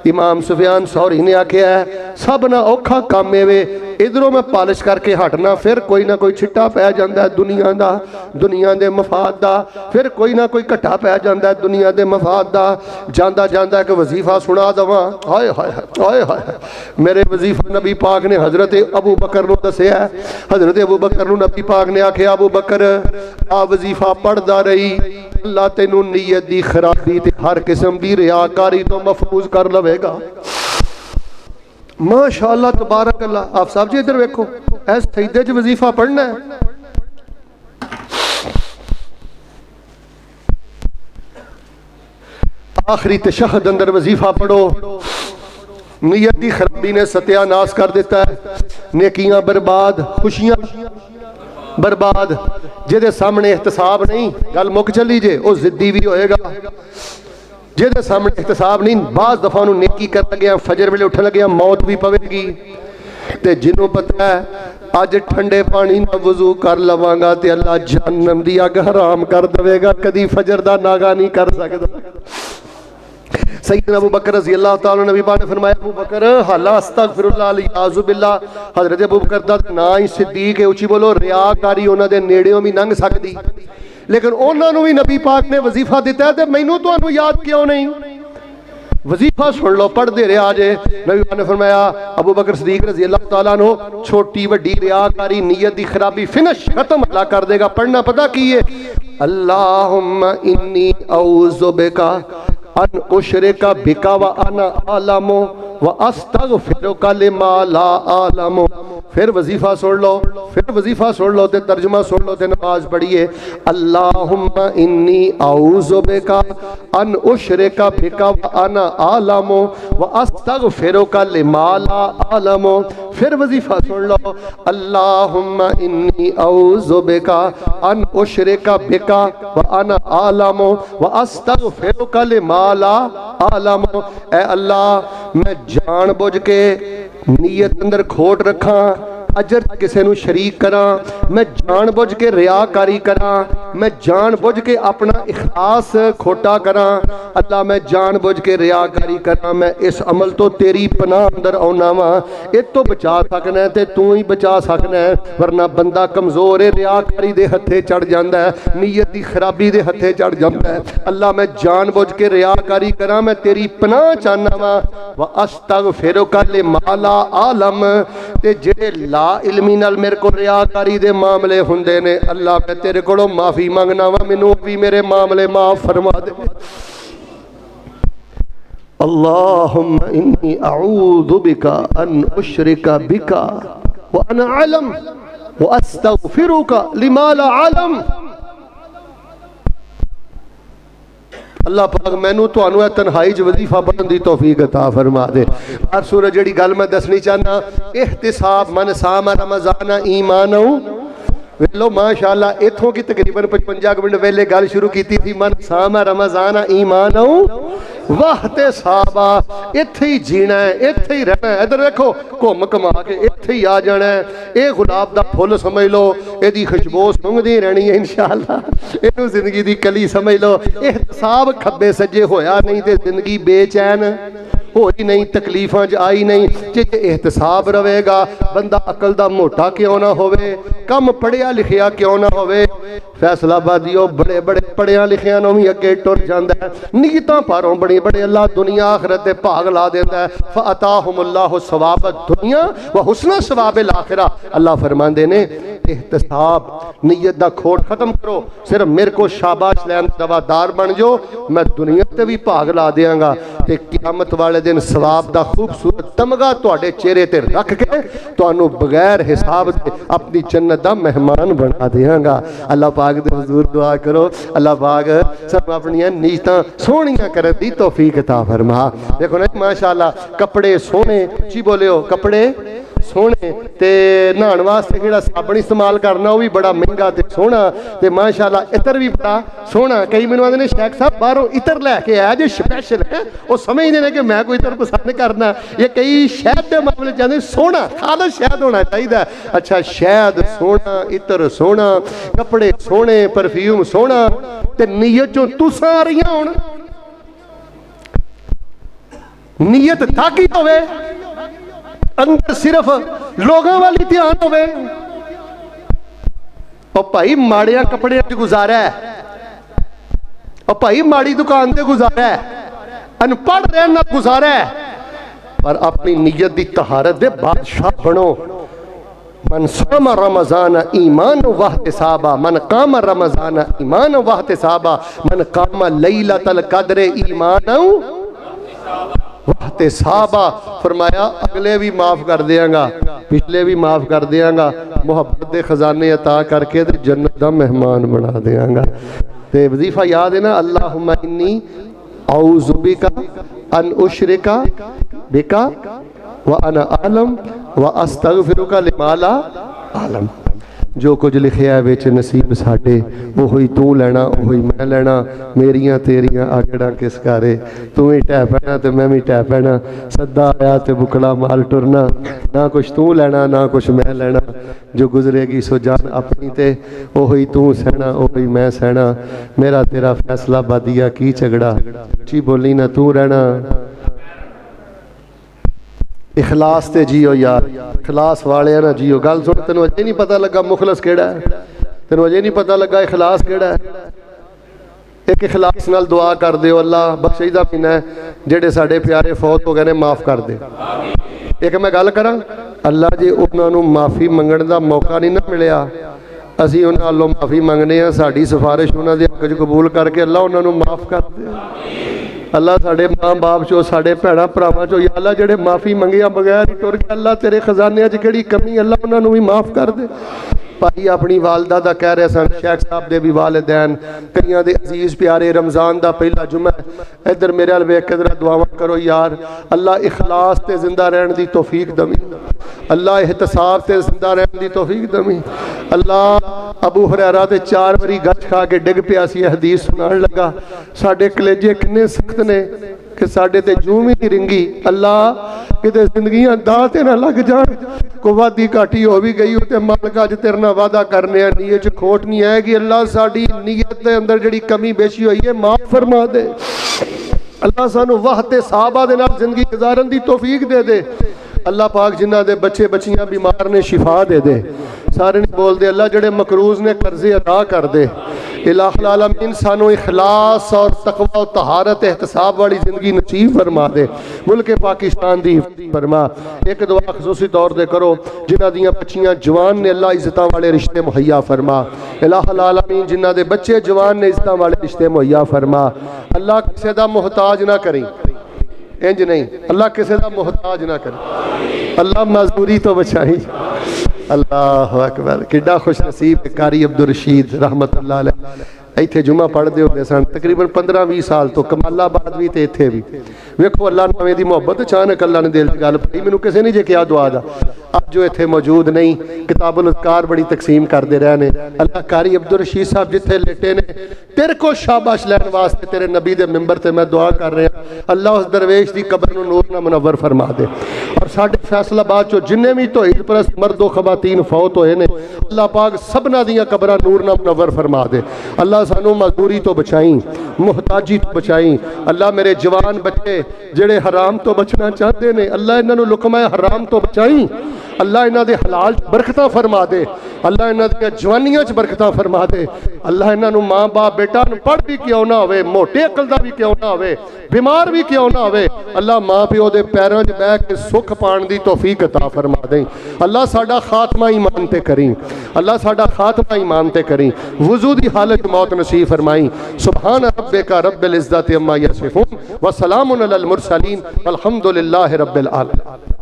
इमाम सुफियान सौरी ने आख्या है सब ना औखा काम वे इधरों मैं पालिश करके हटना फिर कोई ना कोई छिट्टा पै जाता है दुनिया का दुनिया के मफाद का फिर कोई ना कोई घट्टा पै जाता है दुनिया के मफाद का। जाता जाता एक वजीफा सुना दवा हाय हाय हाय हाय मेरे वजीफा नबी पाक ने हजरत अबू बकर को दसिया। हजरत अबू बकर को नबी पाक ने आख्या अबू बकर आ वजीफा पढ़दा रही अल्लाह तेनू नीयत दी खराबी ते हर किस्म की रियाकारी तो महफूज कर लवेगा। माशाअल्लाह तबारक अल्लाह। आप साहब जी इधर वेखो ऐस सईदे च वजीफा पढ़ना है। आखिरी तशहद अंदर वजीफा पढ़ो नीयत दी खराबी ने सत्यानाश कर दिता है। नेकियां बर्बाद खुशियां बर्बाद। जिहदे सामने एहतसाब नहीं गल मुक चली जे वो जिद्दी भी होएगा। जिहदे सामने एहतसाब नहीं बाज़ दफा उन्होंने नेकी कर लग्या फजर वेले उठन लग्या मौत भी पवेगी। ते जिन्हों पता है अज ठंडे पानी ना वजू कर लवांगा ते अल्लाह जहन्नम दी अग हराम कर देवेगा कदी फजर दा नागा नहीं कर सकदा। सैयदना अबू बकर रज़ी अल्लाह तआला नबी पाक ने फरमाया अबू बकर हाला अस्तगफिरुल्लाह लियाज़ु बिल्लाह। हज़रत अबू बकर दा ना ही सिद्दीक है, उची बोलो, रियाकारी उन्हां दे नेड़ेओं भी लंघ सकदी, लेकिन उन्हां नूं भी नबी पाक ने वजीफा दिता है, ते मैनूं तुहानूं याद क्यों नहीं? वजीफा सुन लो, पढ़ते रहा जे। नबी पाक ने फरमाया अबू बकर सिद्दीक रज़ी अल्लाह तआला अन्हु, छोटी वड्डी रियाकारी नीयत दी खराबी फिनिश खत्म अल्लाह कर देगा। पढ़ना पता की है? अल्लाहुम्मा इन्नी औज़ु बिका अन उशरिका बिका व अना आलमु व अस्तगफिरुका लिमा ला आलमु। फिर वजीफा सुन लो, फिर वजीफा सुन लो, ते तर्जुमा सुन लो, ते नमाज पढ़िए। अल्लाहुम्मा इन्नी औज़ु बिका अन उशरिका बिका व अना आलमु व अस्तगफिरुका लिमा ला आलमु। फिर वजीफा सुन लो, अल्लाहुम्मा इन्नी औज़ु बिका अन उशरिका बिका व अना आलमु व अस्तगफिरुका लिमा ला आलमु। ऐ अल्लाह, मैं जान बुझ के नीयत अंदर खोट रखा, अजर किसी नूं शरीक करा, मैं जान बुझ के रियाकारी करा, मैं जान बुझ के अपना इखलास खोटा करा। अल्लाह, मैं जान बुझ के रियाकारी करा, मैं इस अमल तो तेरी पनाह अंदर आना वा। इत तो बचा सकना है ते तू ही बचा सकना है, वरना बंदा कमजोर है, रियाकारी दे हथे चढ़ जाता है, नीयत की खराबी दे हथे चढ़ जाता है। अल्लाह, मैं जान बुझ के रियाकारी करा, मैं तेरी पनाह चाहना वा। व अस्तगफिरुका लिमा ला आलम, ते जेड़े ला इल्मी नाल मेरे को रियाकारी दे मामले हुंदे ने, अल्लाह मैं तेरे कोलों माफी मंगना वा, मैनू भी मेरे मामले माफ फरमा दे। अल्लाहुम्मा इन्नी अऊज़ु बिका अन उशरिका बिका व अना आलम व अस्तगफिरुका लिमा ला आलम। अल्लाह पाक मैनू तुहानू तन्हाई च वजीफा पढ़न दी तौफीक अता फरमा दे। हर सूरत जेड़ी गल मैं दसनी चाहना, एहतिसाब मन सामा रमज़ाना ईमानहु। वेलो माशाअल्लाह, इथों की तकरीबन 55 मिनट पहले गल शुरू की थी, मन सामा रमज़ाना ईमानहु वाह ते साहबा। इत्थे ही जीना है, इत्थे ही रहना है। इधर देखो, घूम घुमा के इत्थे ही आ जाना है। ये गुलाब दा फुल समझ लो, यदी खुशबू सूंघदी रहनी है इंशाअल्लाह। इनू जिंदगी दी कली समझ लो। एहतिसाब खब्बे सज्जे होया नहीं ते जिंदगी बेचैन होई नहीं, तकलीफां च आई नहीं। जे एहतिसाब रहेगा, बंदा अकल दा मोटा क्यों ना होवे, कम पढ़िया लिखिया क्यों ना होवे, फैसलाबादियों बड़े बड़े पढ़िया लिखिया नूं भी अगे टुर जांदा है। नीयतां पारों बड़ी बड़े अल्लाह दुनिया आखिरत दे भाग ला देंदा है। फअताहुमुल्लाहु सवाब दुनिया व हुस्न सवाबिल आखिरा। अल्लाह फरमांदे ने, एहतिसाब नीयत दा खोट खत्म करो, सिर्फ मेरे को शाबाश लैन दवादार बन जाओ, मैं दुनिया ते भी भाग ला देंगा, ते क़यामत वाले दिन सवाब दा खूबसूरत तमगा तुहाडे चेहरे ते रख के तुहानू बगैर हिसाब दे अपनी जन्नत दा मेहमान बना देंगा। अल्लाह पाक दे हुजूर दुआ करो, अल्लाह पाक सब अपनी नीयतां सोहणियां करन दी तौफीक अता फरमा। देखो ना माशाअल्लाह, कपड़े सोहने, जी बोलियो, कपड़े सोहने, ते नहाण वास्ते जेहड़ा साबण इस्तेमाल करना वो भी बड़ा महंगा ते सोहना, ते माशाअल्लाह इतर भी बड़ा सोहना। कई मैनूं आंदे ने शेख साहब बाहरों इतर लैके आया जो स्पैशल है, वो समझते हैं कि मैं कोई इतर पसंद करना। ये कई शहद के मामले चाहते सोहना खालस शहद होना चाहिए। अच्छा, शहद सोहना, इतर सोहना, कपड़े सोहने, परफ्यूम सोहना, ते नीयत चों तुसां आ रही होण, नीयत ताकी होवे, अंदर सिर्फ लोगों वाली ध्यान होवे। और भाई माड़िया कपड़े गुजारा है, और भाई माड़ी दुकान से गुजारा है, अनपढ़ रहना गुजारा है, पर अपनी नीयत की तहारत दे बादशाह बनो। मन सामा रमज़ान ईमान वहतिसाबा, मन कामा रमज़ान ईमान वहतिसाबा, मन कामा लैलतल क़द्र ईमान वहतिसाबा। फरमाया अगले भी माफ कर देंगा, पिछले भी माफ कर देंगा, मुहब्बत के खजाने अता करके ते जन्नत दा मेहमान बना देंगा। ते वजीफा याद है ना, अल्लाहुम्मा इन्नी औज़ु बिका अन उशरिका बिका व अना आलम व अस्तगफिरुका लिमा ला आलम। जो कुछ लिखिया विच नसीब साडे ओही तू लैना ओही मैं लैना, मेरियां तेरियां आगड़ा किस कारे, तू ही टह पैना तो मैं भी टह पैना, सदा आया तो बुकड़ा माल टुरना, ना कुछ तू लैना ना कुछ मैं लैना, जो गुजरेगी सो जान अपनी ते ओही तू सहना ओही मैं सहना, मेरा तेरा फैसला बादिया की झगड़ा, ची बोली ना तू रहना। इखलास ते जियो यार, इखलास वाले ना जियो। गल सुन, तेन अजे नहीं पता लगा मुखलस केड़ा है, तेन अजे नहीं पता लगा इखलास केड़ा है। एक इखलास नाल दुआ कर दो, अल्लाह बख्शी दा महीना है, जेडे साडे प्यारे फौत हो गए ने माफ़ कर दे। एक मैं गल करा, अल्लाह जी उन्होंने माफ़ी मंगण दा मौका नहीं ना मिलिया, असी उन्होंने अल्लों माफ़ी मंगने हैं, साड़ी सिफारिश उन्होंने हक च कबूल करके अल्लाह उन्होंने माफ़ कर दे। अल्लाह साढ़े माँ बाप चो साढ़े भैन भरावां चो या अल्लाह जेडे माफ़ी मंगिया बगैर ही टुर गए, अल्लाह तेरे खजाने च किहड़ी कमी, अल्लाह उन्होंने भी माफ़ कर दे। भाई अपनी वालदा दा कह रहे सन, शेख साहब दे भी वालिदैन, कईयां दे अजीज प्यारे, रमज़ान दा पहला जुम्मा, इधर मेरे अल वेख के जरा दुआवां करो यार, अल्लाह इखलास ते जिंदा रहने दी तौफीक दमी, अल्लाह एहतसाब ते जिंदा रहने दी तौफीक दमी। अल्लाह अबू हुरैरा ते 4 बारी गच खा के डिग पिया सी, हदीस सुनान लगा, साडे कलेजे किन्ने सख्त ने कि साडे ते जूं भी नहीं रिंगी। अल्लाह किते जिंदगियां दां ते ना लग जान, को वादी घाटी हो भी गई तो मालक अज तेरे नाल वादा करने, नीयत च खोट नहीं है कि अल्लाह साडी नीयत दे अंदर जिहड़ी कमी बेशी हुई है माफ फरमा दे। अल्लाह सानू वाहते साहबा दे नाल जिंदगी गुजारन दी तौफीक दे दे। अल्लाह पाक जिन्हां दे बच्चे बच्चियां बीमार ने शिफा दे दे। सारे नहीं बोलते अल्लाह जेडे मकरूज ने कर्जे अदा कर दे। इलाहुल आलमीन सानू इखलास और तकवा और तहारत एहतसाब वाली जिंदगी नसीब फरमा दे। मुल्क पाकिस्तान दी फरमा। एक दुआ खसूसी तौर पर करो जिन्हां दियां बच्चियां जवान ने, अल्लाह इज्जतां वाले रिश्ते मुहैया फरमा। इलाहुल आलमीन जिन्हां दे बच्चे जवान ने, इज्जतां वाले रिश्ते मुहैया फरमा। अल्लाह किसी दा मुहताज ना करी, इंज नहीं, अल्लाह किसी का मुहताज ना करे, अल्लाह मजदूरी तो बचाई। अल्लाह अकबर। किड्डा खुश नसीब कारी अब्दुल रशीद रहमतुल्लाह अलैह इत्थे जुमा पढ़ते होंगे सन, तकरीबन 15-20 साल तो, कमालाबाद भी ते इत्थे भी। वेखो अल्लाह नवें दी मोहब्बत, अचानक अल्लाह ने दिल च गल पाई, मैनूं किसी ने जे क्या दुआ दा, अब जो इत्थे मौजूद नहीं, किताबुल अज़कार बड़ी तकसीम करते रहे ने। अल्लाह कारी अब्दुल रशीद साहब जिथे लेटे ने, तेरे को शाबाश लैन वास्ते तेरे नबी दे मिंबर ते मैं दुआ कर रहा, अल्लाह उस दरवेश की कब्र नूं नूर नाल मुनव्वर फरमा दे। और साडे फैसलाबाद चो जिन्ने भी तौहीद परस्त मर्दो खवातीन फौत होए ने, अल्लाह पाक सबना दियां कब्रां नूर नाल मुनव्वर फरमा दे। अल्लाह सानू मजदूरी तो बचाई, मुहताजी तो बचाई। अल्लाह मेरे जवान बच्चे जेड़े हराम तो बचना चाहते ने, अल्लाह इन्होंने लुकमा हराम तो बचाई। अल्लाह इन्हों के हलाल बरकत फरमा दे, अल्लाह इन्हों दी जवानियां च बरकत फरमा दे। अल्लाह इन्हों माँ बाप बेटा पढ़ भी क्यों ना होवे, मोटे अकल का भी क्यों ना होवे, बीमार भी क्यों ना होवे, अल्लाह माँ प्यो के पैरों च बह के सुख पाने की तौफीक अता फरमा दे। अल्लाह साडा खात्मा ईमान ते करी, अल्लाह साडा खात्मा ईमान ते करी, वुजू की हालत मौत नसीब फरमाई। सुभान रब्बिका रब्बिल इज्जति अम्मा यसिफून व सलामुन अलल मुरसलीन वल्हम्दुलिल्लाहि रब्बिल आलमीन।